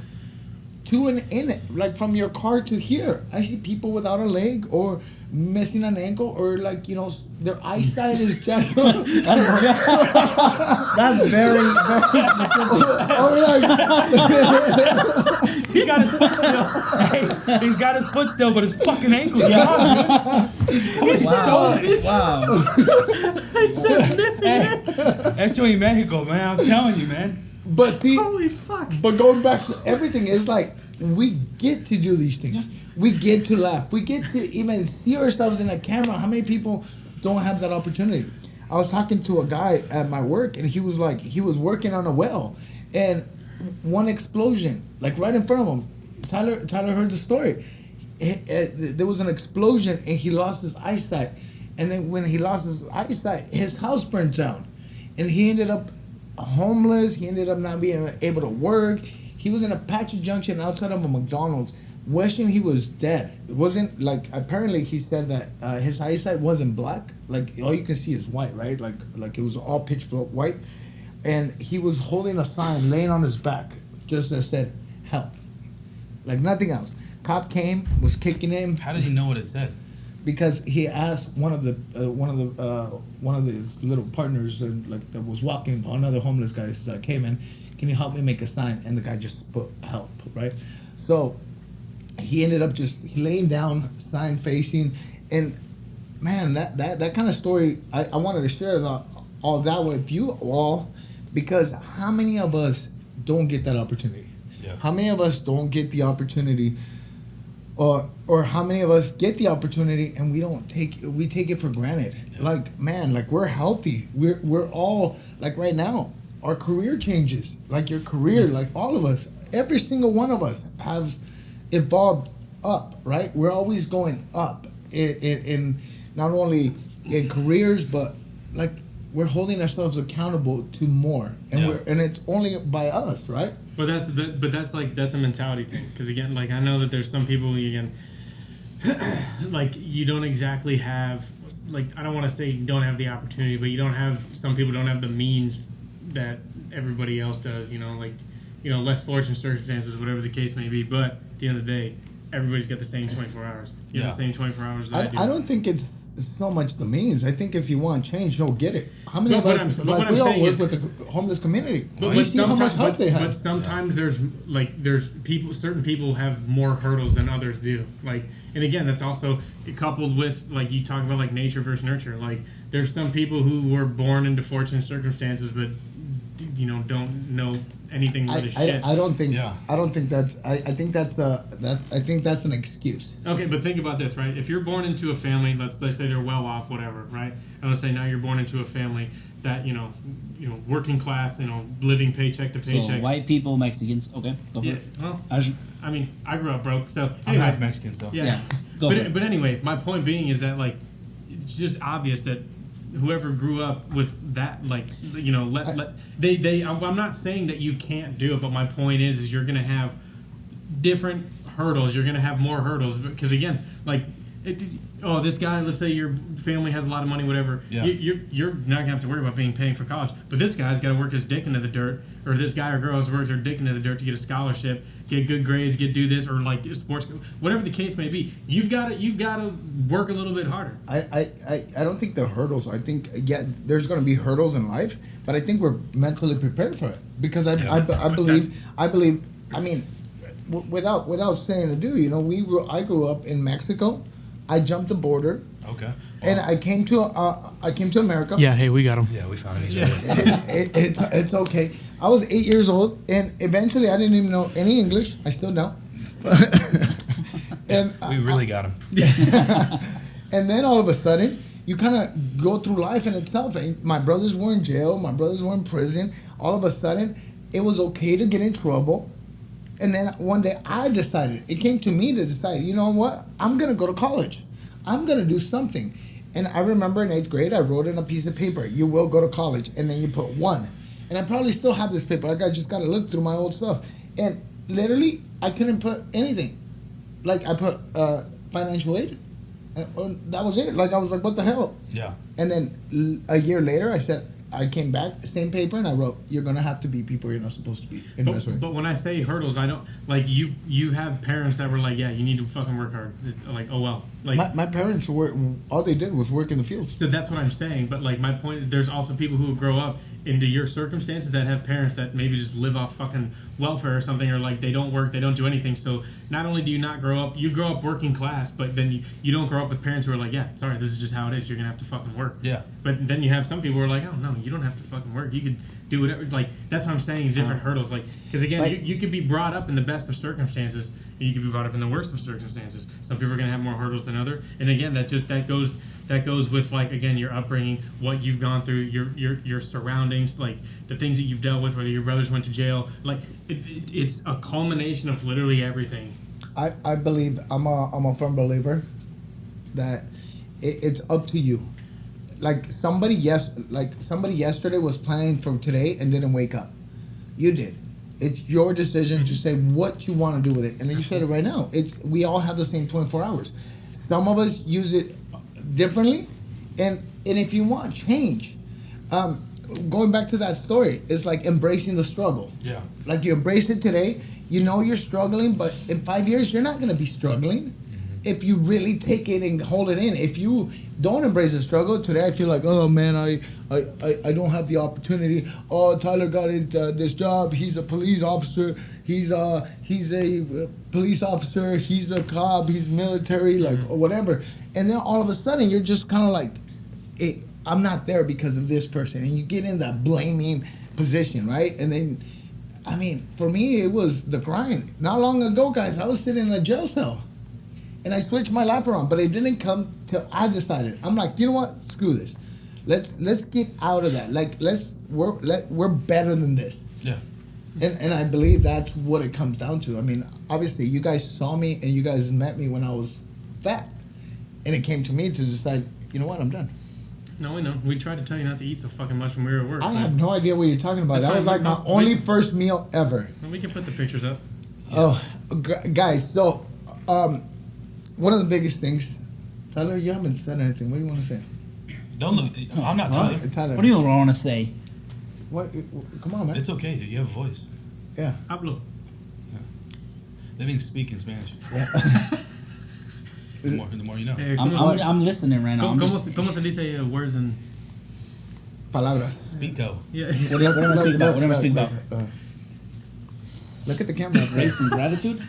to and in it, from your car to here? I see people without a leg or missing an ankle or their eyesight is jacked up. That's very, very specific. He's got his foot still. Hey, he's got his foot still, but his fucking ankle's gone, dude. He stole it. Wow. I said missing Hey, esto en Mexico, man. I'm telling you, man. But see, Holy fuck. but going back to everything, is we get to do these things. We get to laugh. We get to even see ourselves in a camera. How many people don't have that opportunity? I was talking to a guy at my work, and he was working on a well, and one explosion, right in front of him. Tyler heard the story. There was an explosion, and he lost his eyesight. And then when he lost his eyesight, his house burned down, and he ended up homeless. He ended up not being able to work. He was in Apache Junction outside of a McDonald's, wishing he was dead. It wasn't apparently he said that his eyesight wasn't black. All you can see is white, right? It was all pitch black white. And he was holding a sign, laying on his back, just that said, help. Nothing else. Cop came, was kicking him. How did he know what it said? Because he asked one of his little partners that was walking, another homeless guy, hey man, can you help me make a sign? And the guy just put help, right? So he ended up just laying down, sign facing, and man, that kind of story, I wanted to share all that with you all, because how many of us don't get that opportunity? Yeah. How many of us don't get the opportunity? Or how many of us get the opportunity and we take it for granted? Yeah. We're healthy. We're all right now. Our career changes. Your career, all of us, every single one of us has evolved up. Right? We're always going up in not only in careers, but we're holding ourselves accountable to more, and Yeah. and it's only by us, right? But that's a mentality thing. Because again, like I know that there's some people again, like you don't exactly have, like I don't want to say you don't have the opportunity, but you don't have. Some people don't have the means that everybody else does. Less fortunate circumstances, whatever the case may be. But at the end of the day, everybody's got the same 24 hours. You have the same 24 hours. That I don't think it's so much the means. I think if you want change, you'll get it. How many But of us? what I'm we all saying work is- with the homeless community. But, You see how much help they but have. sometimes there's people. Certain people have more hurdles than others do. Like, and again, that's also coupled with like you talk about like nature versus nurture. Like, there's some people who were born into fortunate circumstances, but don't know anything worth a shit. I don't think. Yeah. I don't think that's. I think that's I think that's an excuse. Okay, but think about this, right? If you're born into a family, let's say they're well off, whatever, right? And let's say now you're born into a family that working class, living paycheck to So paycheck. white people, Mexicans. Okay, go for Yeah, it. well, I I mean, I grew up broke, so I'm anyway. half Mexican, so. Yeah. Go for it. But anyway, my point being is that like it's just obvious that whoever grew up with that, like I'm not saying that you can't do it, but my point is you're gonna have different hurdles. You're gonna have more hurdles because again, like. This guy, let's say your family has a lot of money, whatever. Yeah. You're not going to have to worry about paying for college. But this guy's got to work his dick into the dirt, or this guy or girl has worked their dick into the dirt to get a scholarship, get good grades, do this, or like sports, whatever the case may be. You've got to work a little bit harder. I don't think the hurdles. I think there's going to be hurdles in life, but I think we're mentally prepared for it because I believe. I mean, without saying to do, I grew up in Mexico. I jumped the border, Okay. and I came to America. Yeah, hey, we got him. Yeah, we found each other. It's okay. I was 8 years old, and eventually I didn't even know any English. I still don't. And We really got him. and then all of a sudden, you kind of go through life in itself. And my brothers were in jail. My brothers were in prison. All of a sudden, it was okay to get in trouble. And then one day I decided, it came to me to decide, you know what? I'm going to go to college. I'm going to do something. And I remember in 8th grade, I wrote in a piece of paper, you will go to college. And then you put 1. And I probably still have this paper. Like I just got to look through my old stuff. And literally, I couldn't put anything. Like I put financial aid. And that was it. Like I was like, what the hell? Yeah. And then a year later, I came back, same paper, and I wrote, you're going to have to be people you're not supposed to be in this way. But when I say hurdles, I don't like you have parents that were like, yeah, you need to fucking work hard. It's like, oh well, like My parents all they did was work in the fields. so that's what I'm saying. But like my point is, there's also people who grow up into your circumstances that have parents that maybe just live off fucking welfare or something, or like they don't work, they don't do anything. So not only do you not grow up, you grow up working class, but then you don't grow up with parents who are like, yeah, sorry, this is just how it is. You're gonna have to fucking work. Yeah. But then you have some people who are like, oh no, you don't have to fucking work. You could do whatever. Like that's what I'm saying is different hurdles. Like because again, Like- you could be brought up in the best of circumstances, and you could be brought up in the worst of circumstances. Some people are gonna have more hurdles than other. And again, that goes with like again your upbringing, what you've gone through, your surroundings, like the things that you've dealt with, whether your brothers went to jail. Like it's a culmination of literally everything. I believe, I'm a firm believer that it's up to you. Like somebody yesterday was planning for today and didn't wake up. You did. It's your decision to say what you want to do with it. And you said it right now. We all have the same 24 hours. Some of us use it differently, and if you want change, going back to that story, it's like embracing the struggle. Yeah. Like you embrace it today, you know you're struggling, but in 5 years you're not going to be struggling if you really take it and hold it in. If you don't embrace the struggle today, I feel like, oh man, I don't have the opportunity. Oh, Tyler got into this job. He's a police officer. He's a police officer. He's a cop. He's military, like or whatever. And then all of a sudden you're just kind of like, hey, I'm not there because of this person, and you get in that blaming position, right? And then, I mean, for me it was the grind. Not long ago, guys, I was sitting in a jail cell. And I switched my life around, but it didn't come till I decided. I'm like, you know what? Screw this. Let's get out of that. Like we're better than this. Yeah. And I believe that's what it comes down to. I mean, obviously, you guys saw me and you guys met me when I was fat, and it came to me to decide. You know what? I'm done. No, we know. We tried to tell you not to eat so fucking much when we were at work. I have no idea what you're talking about. That's That was fine. like my only first meal ever. We can put the pictures up. Oh, guys, so one of the biggest things, Tyler, you haven't said anything. What do you want to say? Don't look. I'm not telling you. Tyler, What do you want to say? what? Come on, man. It's okay, dude. You have a voice. Yeah. Hablo. That means speak in Spanish. The more you know. I'm listening right now. ¿Cómo se dice words in... Palabras. Speako. Yeah. What do I speak about? What do I speak about? Look at the camera. bro. Grace and gratitude?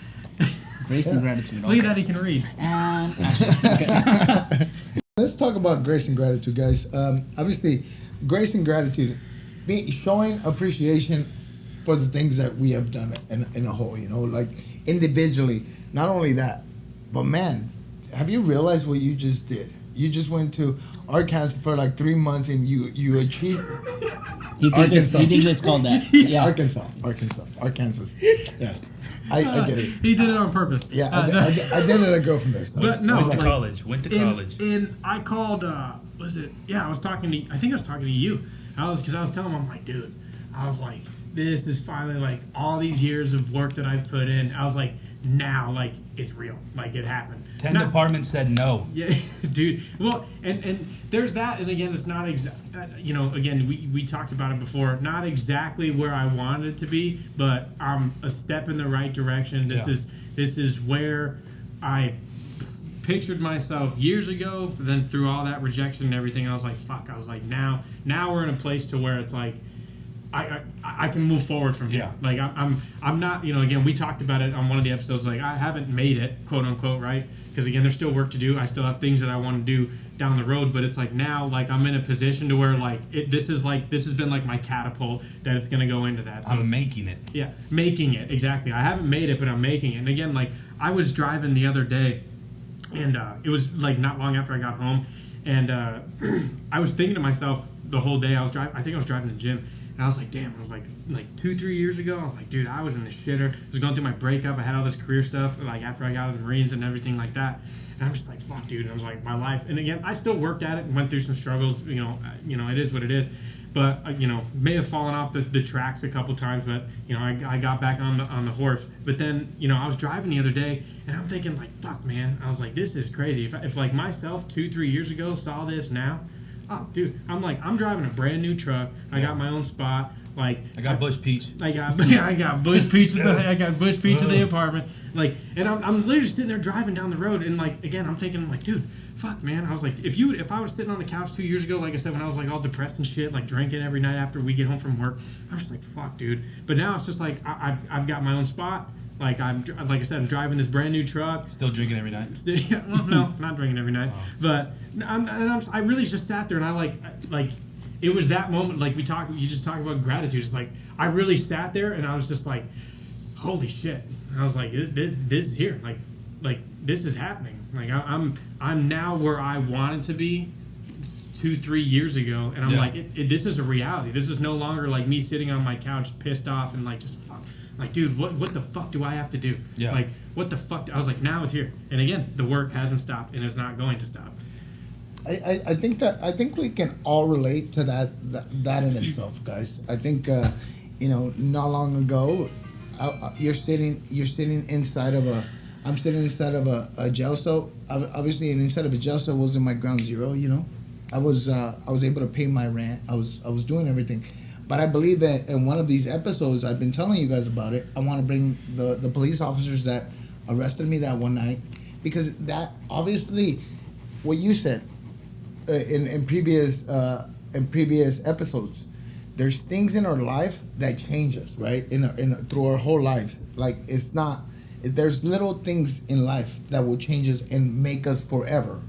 Grace and gratitude. Look at that, he can read. And okay. Let's talk about grace and gratitude, guys. Obviously, grace and gratitude, showing appreciation for the things that we have done in a whole, like individually. Not only that, but man, have you realized what you just did? You just went to Arkansas for like 3 months and you achieved. He thinks it's called that. Yeah. Arkansas. Yes. I get it. He did it on purpose. Yeah, I dated a girl from there. So. But no, Went to like, college. Went to college. And I called. Was it? Yeah, I was talking to. I think I was talking to you. Because I was telling him, I'm like, dude. I was like, this is finally like all these years of work that I've put in. I was like, now like it's real. Like it happened. 10 departments said no. Yeah, dude. Well, and there's that, and again, it's not exact. Again, we talked about it before. Not exactly where I wanted it to be, but a step in the right direction. This is where I pictured myself years ago. Then through all that rejection and everything, I was like, fuck. I was like, now we're in a place to where it's like. I can move forward from here. Yeah. Like I'm not, again, we talked about it on one of the episodes, like I haven't made it, quote unquote, right? Because again, there's still work to do. I still have things that I want to do down the road, but it's like now, like I'm in a position to where like this has been like my catapult that it's going to go into that. So I'm making it. Yeah, making it, exactly. I haven't made it, but I'm making it. And again, like I was driving the other day, and it was like not long after I got home, and I was thinking to myself the whole day. I think I was driving to the gym. And I was like, damn, I was like 2-3 years ago, I was like, dude, I was in the shitter. I was going through my breakup. I had all this career stuff, like after I got out of the Marines and everything like that. And I'm just like, fuck, dude. And I was like, my life. And again, I still worked at it and went through some struggles. It is what it is. But, may have fallen off the tracks a couple times. But, I got back on the horse. But then, I was driving the other day and I'm thinking like, fuck, man. I was like, this is crazy. If like myself 2-3 years ago saw this now, oh, dude, I'm driving a brand new truck. I got my own spot. Like I got Bush Peach. I got Bush Peach. I got Bush Peach at the apartment. Like, and I'm literally just sitting there driving down the road, and like again, I'm thinking like, dude, fuck, man. I was like, if I was sitting on the couch 2 years ago, like I said, when I was like all depressed and shit, like drinking every night after we get home from work, I was just like, fuck, dude. But now it's just like I've got my own spot. Like like I said, I'm driving this brand new truck. Still drinking every night. Well, no, not drinking every night. But I really just sat there and I like it was that moment. Like you just talk about gratitude. It's like I really sat there and I was just like, holy shit. And I was like, this is here. Like this is happening. Like I'm now where I wanted to be 2-3 years ago, and I'm like, this is a reality. This is no longer like me sitting on my couch pissed off and like just fuck. Like, dude, what the fuck do I have to do? Yeah. Like, what the fuck? I was like, now it's here. And again, the work hasn't stopped and it's not going to stop. I think we can all relate to that in itself, guys. I think not long ago, you're sitting inside of I'm sitting inside of a jail cell. Obviously, inside of a jail cell was in my ground zero. I was able to pay my rent. I was doing everything. But I believe that in one of these episodes, I've been telling you guys about it. I want to bring the police officers that arrested me that one night, because that obviously, what you said in previous episodes, there's things in our life that change us, right? Through our whole lives, like there's little things in life that will change us and make us forever.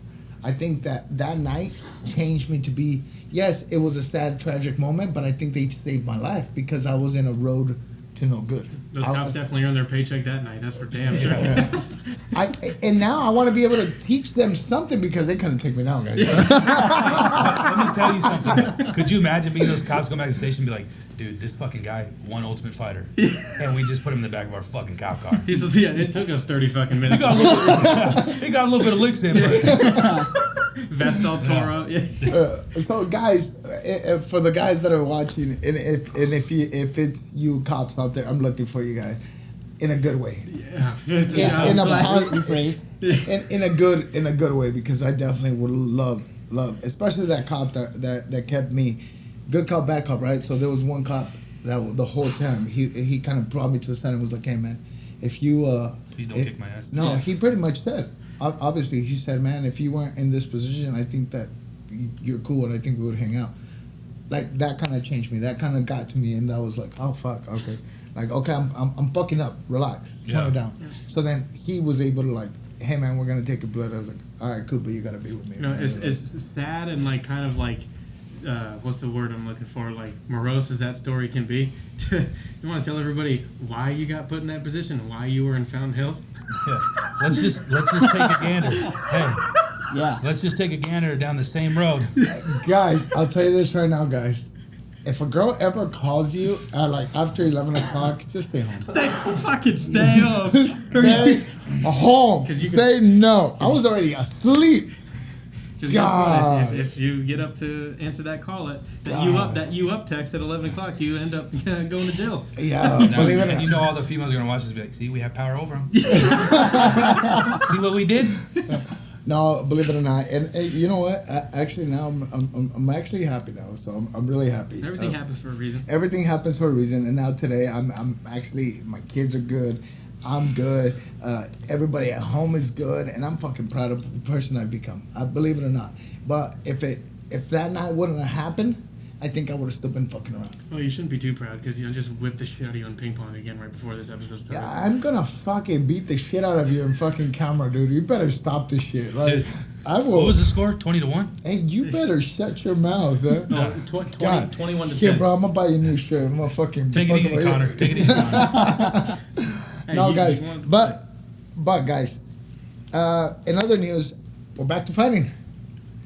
I think that night changed me to be. Yes, it was a sad, tragic moment, but I think they saved my life because I was in a road to no good. Those cops definitely earned their paycheck that night. That's for damn sure. And now I want to be able to teach them something because they couldn't take me down, guys. Let me tell you something. Could you imagine being those cops going back to the station and be like, dude, this fucking guy won Ultimate Fighter, and we just put him in the back of our fucking cop car. It took us 30 fucking minutes. He got a little bit of licks in, but Vest all tore up. Yeah. So guys, for the guys that are watching, and if it's you cops out there, I'm looking for you guys in a good way. Yeah. In a Rephrase. in a good way, because I definitely would love, especially that cop that kept me, good cop, bad cop, right? So there was one cop that the whole time he kind of brought me to the side and was like, hey man, if you Please don't kick my ass. no, Yeah. he pretty much said, obviously he said, man, if you weren't in this position, I think that you're cool and I think we would hang out. Like that kind of changed me. That kind of got to me, and I was like, oh fuck, okay, like okay, I'm fucking up. Relax, tone Yeah. it down. Yeah. So then he was able to like, hey man, we're gonna take a blood. I was like, all right, cool, but you gotta be with me. You know, man. it's sad and like kind of like what's the word I'm looking for? Like morose as that story can be. You want to tell everybody why you got put in that position, why you were in Fountain Hills? Yeah. Let's just take a gander. Hey, Yeah. let's just take a gander down the same road. Guys, I'll tell you this right now, guys. If a girl ever calls you at like after 11 o'clock, just stay home. Stay home. Stay home. 'Cause you Say no. I was already asleep. Because guess what? God. If you get up to answer that call that you up text at 11 o'clock, you end up going to jail. Yeah, Now, believe it or and you not. know all the females are gonna watch this and be like, see, we have power over them. See what we did? No, believe it or not, and you know what? Actually, now I'm actually happy now. So I'm really happy. Everything happens for a reason. Everything happens for a reason, and now today I'm actually, my kids are good. I'm good. Everybody at home is good, and I'm fucking proud of the person I've become. I believe it or not. But if that night wouldn't have happened, I think I would have still been fucking around. Well, you shouldn't be too proud because you just whipped the shit out of you on ping pong again right before this episode started. Yeah, I'm gonna fucking beat the shit out of you in fucking camera, dude. You better stop this shit. Like, Dude, I will. What was the score? 20-1. Hey, you better shut your mouth, huh? No, God. 21 to 10. Here, bro, I'm gonna buy you a new shirt. I'm gonna fucking Take it fucking easy, right Connor. here. Take it easy, Connor. Hey, No, you guys, want- but guys, in other news, we're back to fighting.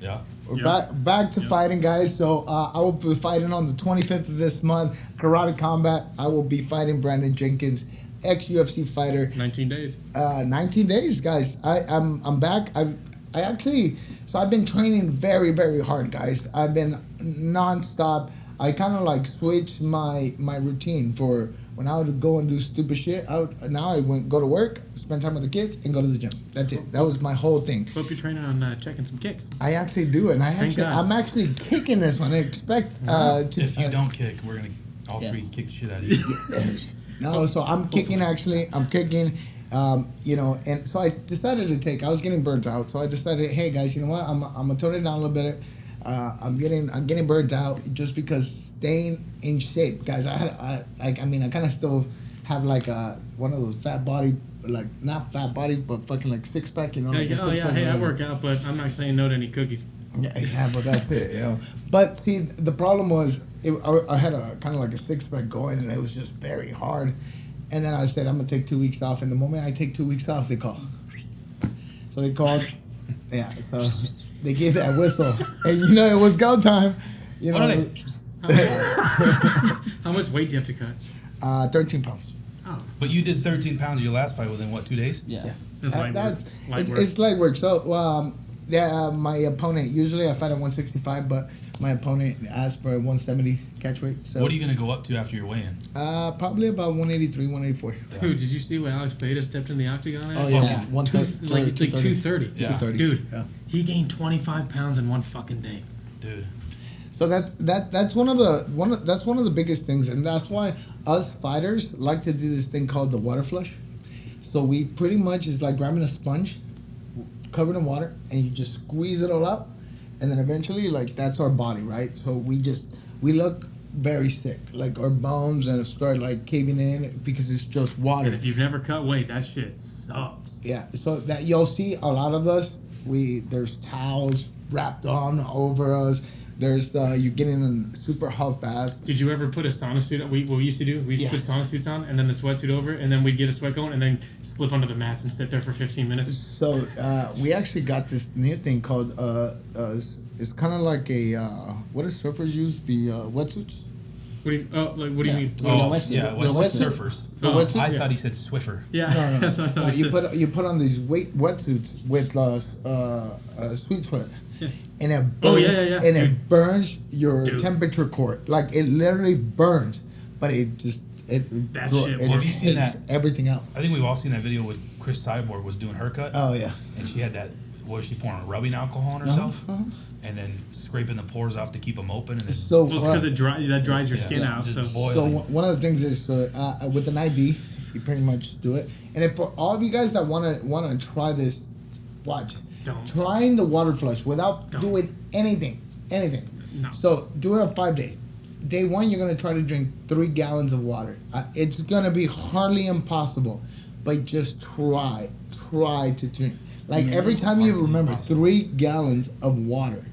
Yeah. We're Yep. back to fighting, guys. So I will be fighting on the 25th of this month, Karate Combat. I will be fighting Brandon Jenkins, ex-UFC fighter. 19 days. 19 days, guys. I'm back. I actually, so I've been training very, very hard, guys. I've been nonstop. I kind of like switched my routine for when I would go and do stupid shit. Now I go to work, spend time with the kids, and go to the gym. That's it. That was my whole thing. Hope you're training on checking some kicks. I actually do, and Thank God. I'm actually kicking this one. I expect to. If you don't kick, we're gonna all Yes. three kick the shit out of you. No, so I'm kicking actually. I'm kicking, you know, and so I decided to take. I was getting burnt out, so I decided, hey guys, you know what? I'm gonna tone it down a little bit. I'm getting burnt out just because staying in shape, guys. I kind of still have like one of those fat body, like not fat body, but fucking like six pack, you know. Like a Oh, yeah. six-pack, Hey, I whatever. work out, but I'm not saying no to any cookies. Yeah, but that's it, you know. But see, the problem was I had a kind of like a six pack going, and it was just very hard. And then I said I'm gonna take 2 weeks off. And the moment I take 2 weeks off, they call. So they called. Yeah, so they gave that whistle, and you know it was go time. You What are know, they? How much weight do you have to cut? 13 pounds. Oh, But you did 13 pounds your last fight within what, 2 days? Yeah. that's light work. Light work. It's light work. So my opponent, usually I fight at 165, but my opponent asked for 170 catch weight. So What are you gonna go up to after your weigh-in? probably about 183, 184. Dude, did you see what Alex Beta stepped in the octagon at? Oh yeah. yeah, one Like 230. Yeah. 230. Dude, Yeah. he gained 25 pounds in one fucking day. Dude. So that's one of the biggest things, and that's why us fighters like to do this thing called the water flush. So we pretty much is like grabbing a sponge, covered in water, and you just squeeze it all out, and then eventually like that's our body, right? So we look very sick, like our bones and start like caving in because it's just water. And if you've never cut weight, that shit sucks. Yeah, so that you'll see a lot of us. There's towels wrapped on over us. There's you getting in super hot baths. Did you ever put a sauna suit on? What we used to do, we used to put sauna suits on and then the sweatsuit over, and then we'd get a sweat going and then slip under the mats and sit there for 15 minutes. So we actually got this new thing called it's kind of like a what do surfers use, the wetsuits. What do you, what do you Yeah. mean? Yeah, Oh, wetsuit. yeah, The what's wetsuit. surfers? The Oh, wetsuit. I Yeah. thought he said Swiffer. Yeah, No, no, that's what I thought. You put on these wetsuits with sweet sweat, and it Oh, burns, yeah. and Dude. it burns your Dude. temperature core. Like it literally burns, but it just That dro- shit it works. Have you seen takes that? everything out. I think we've all seen that video with Chris Cyborg was doing her cut, Oh yeah. and she had that. What was she pouring? Rubbing alcohol on herself, and then scraping the pores off to keep them open, and then So Well, it's because that dries your skin out. just So boil. So one of the things is with an IV, you pretty much do it. And if for all of you guys that wanna try this, watch. Don't. Trying the water flush without Don't. doing anything. No. So do it a 5 day. Day one, you're gonna try to drink 3 gallons of water. It's gonna be hardly impossible, but just try to drink. Like every time you remember 3 gallons of water.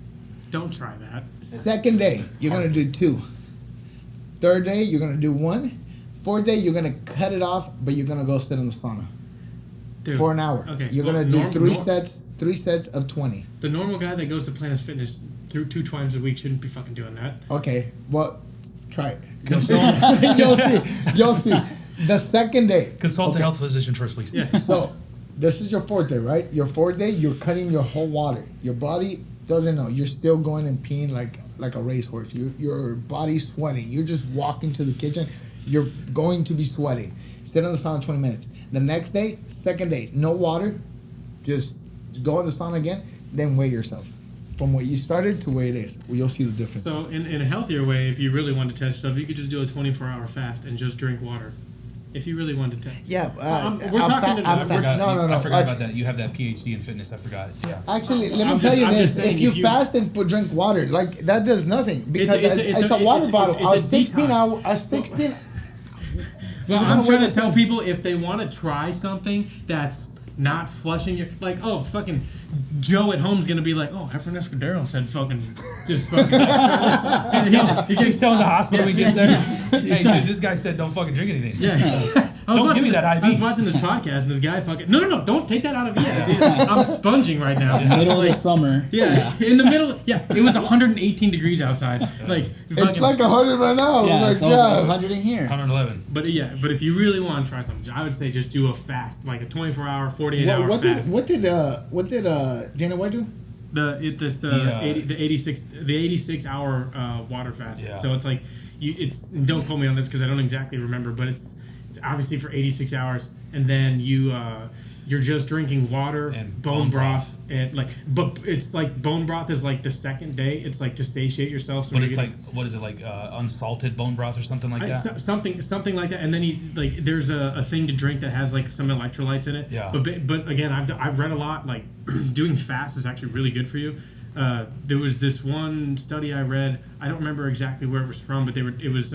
don't try that. Second day, you're gonna do 2. Third day, you're gonna do 1. Fourth day, you're gonna cut it off, but you're gonna go sit in the sauna Dude, for an hour. Okay. You're well, gonna do norm- 3 norm- sets. 3 sets of 20. The normal guy that goes to Planet Fitness through 2 times a week shouldn't be fucking doing that. Okay, well, try it. You'll see. You'll see. The second day. consult okay. a health physician first, please. Yeah. So, this is your 4th day, right? Your 4th day, you're cutting your whole water. Your body doesn't know. You're still going and peeing like a racehorse. Your body's sweating. You're just walking to the kitchen. You're going to be sweating. Sit in the sauna 20 minutes. The next day, second day, no water. Just go in the sauna again. Then weigh yourself. From where you started to where it is. Well, you'll see the difference. So in a healthier way, if you really want to test stuff, you could just do a 24-hour fast and just drink water. If you really wanted to test. yeah. we're talking I forgot. No. I forgot about that. You have that PhD in fitness. I forgot. Yeah. Actually, let me I'm tell just- you I'm this: just saying, if you if you- fast and drink water, like that does nothing because it's a water bottle. it's a 16 detox. hour, a 16. Well, You I'm know trying what to tell people if they want to try something that's not flushing your fucking Joe at home's gonna be like, oh, Efren Escudero said fucking just fucking. He's telling the hospital when he gets there. Hey, Stop. dude, this guy said don't fucking drink anything. Yeah. Don't give me that IV. I was watching this podcast and this guy fucking no, don't take that out of me. I'm sponging right now. Middle of the summer. Yeah, in the middle. Yeah, it was 118 degrees outside. Like It's fucking, like 100 right now. Yeah, like, it's 100 in here. 111. but if you really want to try something, I would say just do a fast, like a 24-hour, 48-hour What fast. did Dana White do? The 86 hour water fast. Yeah. So it's like don't quote me on this because I don't exactly remember, but it's obviously for 86 hours, and then you're just drinking water And bone bone broth and but it's like bone broth is like the second day. It's like to satiate yourself. So But you're it's getting- like, what is it, like unsalted bone broth or something like that? something like that, and then there's a thing to drink that has like some electrolytes in it. Yeah. But again, I've read a lot. Like doing fast is actually really good for you. There was this one study I read. I don't remember exactly where it was from, but it was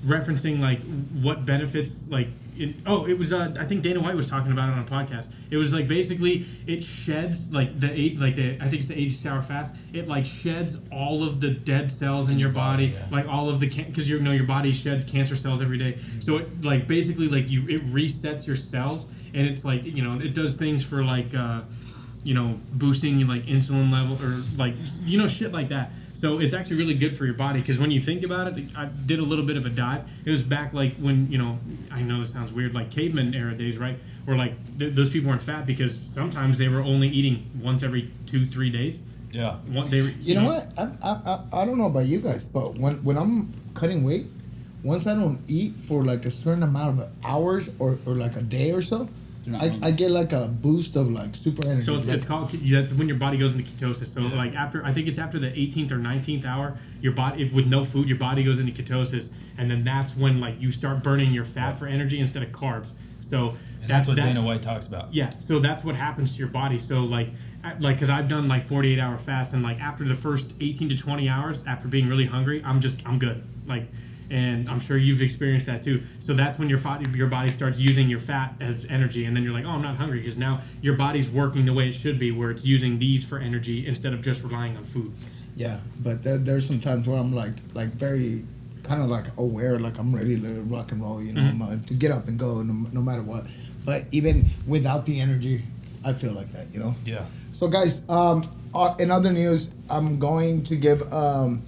referencing like what benefits like. It was I think Dana White was talking about it on a podcast. It was like basically it sheds I think it's the 86-hour fast. It like sheds all of the dead cells in your body, yeah. like all of the because your body sheds cancer cells every day. So it like basically like it resets your cells, and it's like it does things for like boosting like insulin level or like shit like that. So it's actually really good for your body because when you think about it, I did a little bit of a dive. It was back like when I know this sounds weird, like caveman era days, right? Where like those people weren't fat because sometimes they were only eating once every 2-3 days. Yeah. You know what? I don't know about you guys, but when I'm cutting weight, once I don't eat for like a certain amount of hours or like a day or so, I get like a boost of like super energy. So it's called that's when your body goes into ketosis. So like I think it's after the 18th or 19th hour, your body with no food, your body goes into ketosis, and then that's when like you start burning your fat for energy instead of carbs. So That's what Dana White talks about. Yeah, so that's what happens to your body. So like because I've done like 48-hour fast, and like after the first 18 to 20 hours, after being really hungry, I'm good. Like, and I'm sure you've experienced that too. So that's when your body starts using your fat as energy, and then you're like, oh, I'm not hungry because now your body's working the way it should be, where it's using these for energy instead of just relying on food. Yeah, but there's some times where I'm like very kind of like aware, like I'm ready to rock and roll, I'm, to get up and go no matter what. But even without the energy, I feel like that, Yeah. So guys, in other news, I'm going to give a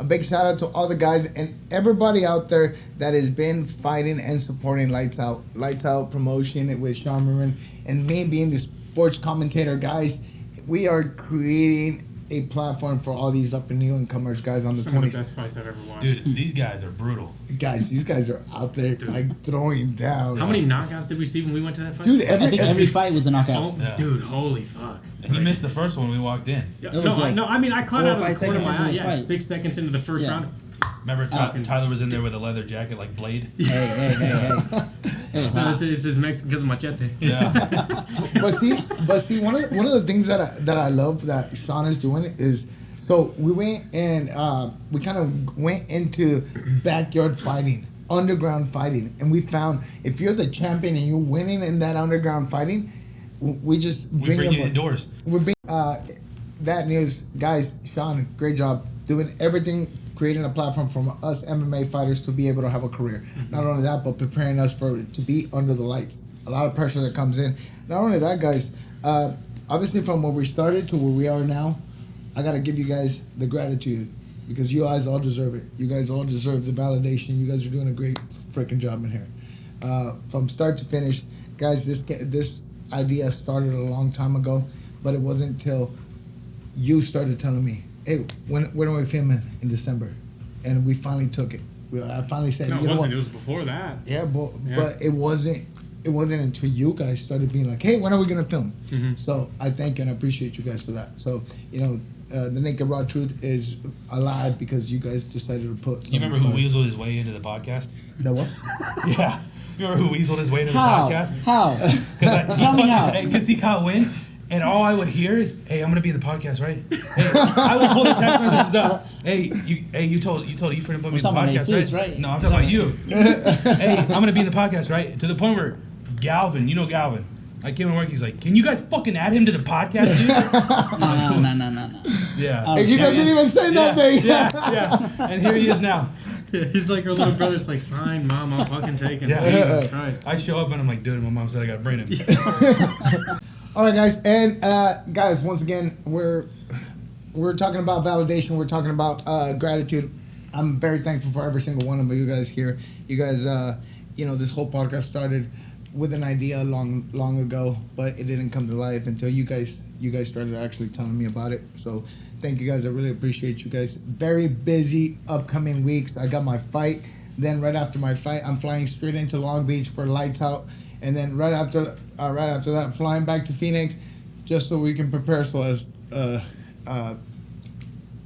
big shout out to all the guys and everybody out there that has been fighting and supporting Lights Out promotion with Sean Marin and me being the sports commentator. Guys, we are creating a platform for all these up and new incomers, guys, on the Some of 20s. the best fights I've ever watched. Dude, these guys are brutal. Guys, these guys are out there like throwing down. How many knockouts did we see when we went to that fight? Dude, I think every fight was a knockout. Oh, Yeah. dude, holy fuck. He missed the first one when we walked in. Yeah, It was like I mean, I caught 4 or out of 5 the corner of seconds my eye. into the Yeah, fight. 6 seconds into the first Yeah. round. Remember, Tyler was in there with a leather jacket like Blade? Hey. It was No, hot. it's his Mexican cousin Machete. Yeah. but see, one of the things that I love that Sean is doing is, so we went and we kind of went into backyard fighting, underground fighting, and we found if you're the champion and you're winning in that underground fighting, we just We bring you indoors. We bring that news, guys. Sean, great job doing everything, creating a platform for us MMA fighters to be able to have a career. Not only that, but preparing us to be under the lights. A lot of pressure that comes in. Not only that, guys. Obviously, from where we started to where we are now, I gotta give you guys the gratitude because you guys all deserve it. You guys all deserve the validation. You guys are doing a great freaking job in here. From start to finish, guys. This idea started a long time ago, but it wasn't until you started telling me, "Hey, when are we filming in December?" And we finally took it. I finally said, No, it "You know wasn't. what?" It was before that. Yeah, but Yeah. but it wasn't. It wasn't until you guys started being like, "Hey, when are we gonna film?" So I thank you and I appreciate you guys for that. So the Naked Raw Truth is alive because you guys decided to put. You remember who weaseled his way into the podcast? That what? Yeah. You remember who weaseled his way into the How? podcast? How? Tell me how. Because he caught wind, and all I would hear is, "Hey, I'm gonna be in the podcast, right?" Hey, I would pull the text messages up. Hey, you told you for to put me in the talking about podcast, Jesus, right? right? No, I'm talking about you. Hey, I'm gonna be in the podcast, right? To the point where Galvin, you know Galvin. I came to work. He's like, "Can you guys fucking add him to the podcast, dude?" No. Yeah. Oh, If you shit. guys didn't even say nothing. Yeah. And here he is now. Yeah, he's like our little brother. It's like, fine, mom, I'll fucking take him. Yeah. Jesus Christ. I show up and I'm like, "Dude, my mom said I gotta bring him." All right, guys, and guys, once again, we're talking about validation. We're talking about gratitude. I'm very thankful for every single one of you guys here. You guys, this whole podcast started with an idea long ago, but it didn't come to life until you guys started actually telling me about it. So thank you guys. I really appreciate you guys. Very busy upcoming weeks. I got my fight. Then right after my fight, I'm flying straight into Long Beach for Lights Out. And then right after that, flying back to Phoenix, just so we can prepare. So as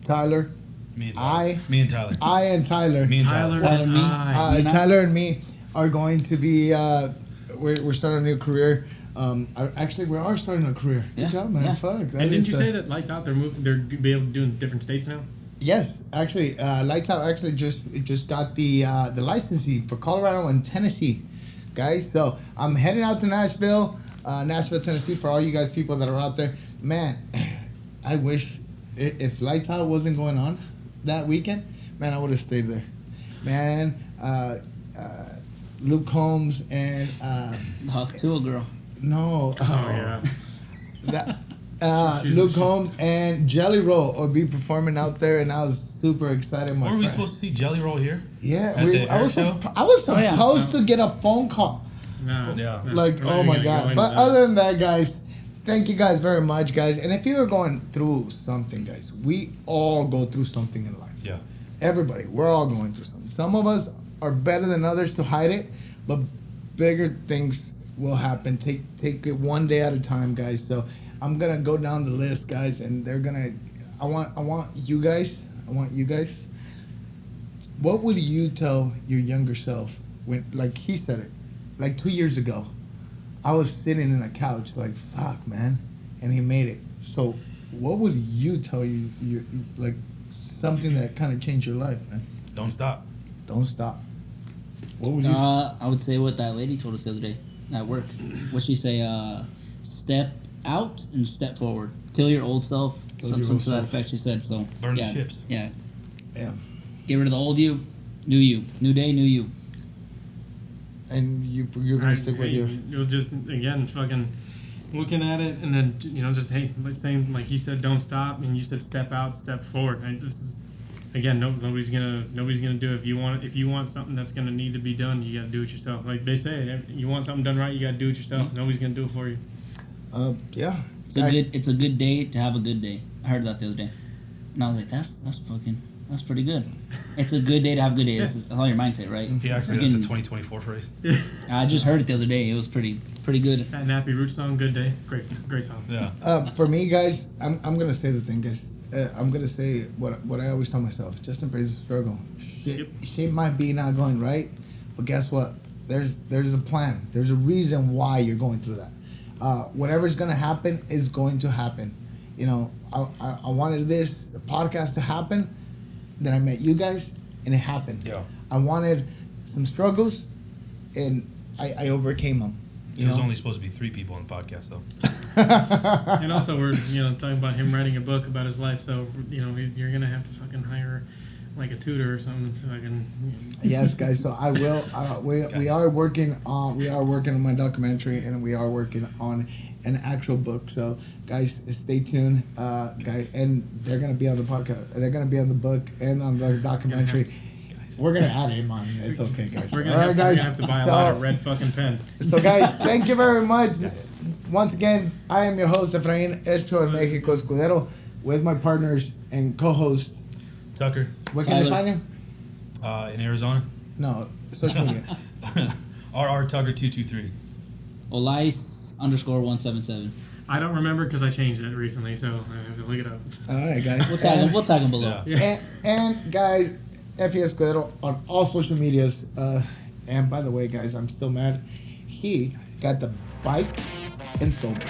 Tyler, Me and Tyler. Me and Tyler. Me and Tyler. Tyler and me. I. You know? Tyler and me are going to be. We're starting a new career. We are starting a career. Good Yeah, job, man. yeah. Fuck. And didn't you say that Lights Out, they're be able to do in different states now? Yes, actually, Lights Out actually just got the licensing for Colorado and Tennessee, guys. So I'm heading out to Nashville, Tennessee, for all you guys people that are out there. Man, I wish if Lights Out wasn't going on that weekend, man, I would have stayed there. Man, Luke Combs and Hawk to a girl. no, Oh, yeah. that. She's- Luke she's- Combs and Jelly Roll will be performing out there, and I was super excited. My Were we friend. supposed to see Jelly Roll here? Yeah, At the I air was show? I was Oh, yeah. supposed to get a phone call. No, Yeah. no, Like, we're not oh even my gonna go god! into But that. other than that, guys, thank you guys very much, guys. And if you are going through something, guys, we all go through something in life. Yeah. Everybody, we're all going through something. Some of us are better than others to hide it, but bigger things will happen. Take it one day at a time, guys. So I'm gonna go down the list, guys, and they're gonna. I want you guys. What would you tell your younger self when, like he said it, like 2 years ago? I was sitting in a couch, like fuck, man, and he made it. So, what would you tell you, like something that kind of changed your life, man? Don't stop. Don't stop. What would you? I would say what that lady told us the other day at work. What she say? Step out and step forward. Kill your old self. Kill Something your old to that self. effect. She said so. Burn the yeah, ships. Yeah. Yeah. Get rid of the old you, new you, new day, new you. And you're gonna stick with you. You'll just, again, fucking looking at it, and then, just, hey, let's say, like he said, don't stop, and you said step out, step forward. And this is, again, nobody's gonna do it. If you want something that's gonna need to be done, you gotta do it yourself. Like they say, you want something done right, you gotta do it yourself. Nobody's gonna do it for you. Yeah. It's a good day to have a good day. I heard that the other day, and I was like, that's pretty good. It's a good day to have a good day. It's all your mindset, right? Yeah, actually, that's a 2024 phrase. I just heard it the other day. It was pretty good. That Nappy Roots song, Good Day. Great song. Yeah. For me, guys, I'm gonna say the thing, guys. I'm gonna say what I always tell myself: just embrace the struggle. Shit might be not going right, but guess what? There's a plan. There's a reason why you're going through that. Whatever's gonna happen is going to happen. You know, I wanted this podcast to happen. Then I met you guys, and it happened. Yeah. I wanted some struggles, and I overcame them. There's only supposed to be 3 people on the podcast, though. And also, we're talking about him writing a book about his life. So you're gonna have to fucking hire like a tutor or something. So I can. Yes, guys. So I will. We are working on my documentary, and we are working on an actual book. So guys, stay tuned, guys. And they're gonna be on the podcast. They're gonna be on the book and on the documentary. We're gonna add him on. It's okay, guys. We're gonna have to buy a lot of red fucking pen. So guys, thank you very much. Once again, I am your host, Efrain Estro en Mexico Escudero, with my partners and co-host. Tucker. Where can they find him? In Arizona. No, social media. RR Tucker 223. Olais_177. I don't remember because I changed it recently, so I have to look it up. All right, guys. We'll tag him below. Yeah. And guys, F.E. Escudero on all social medias. And by the way, guys, I'm still mad. He got the bike and sold it.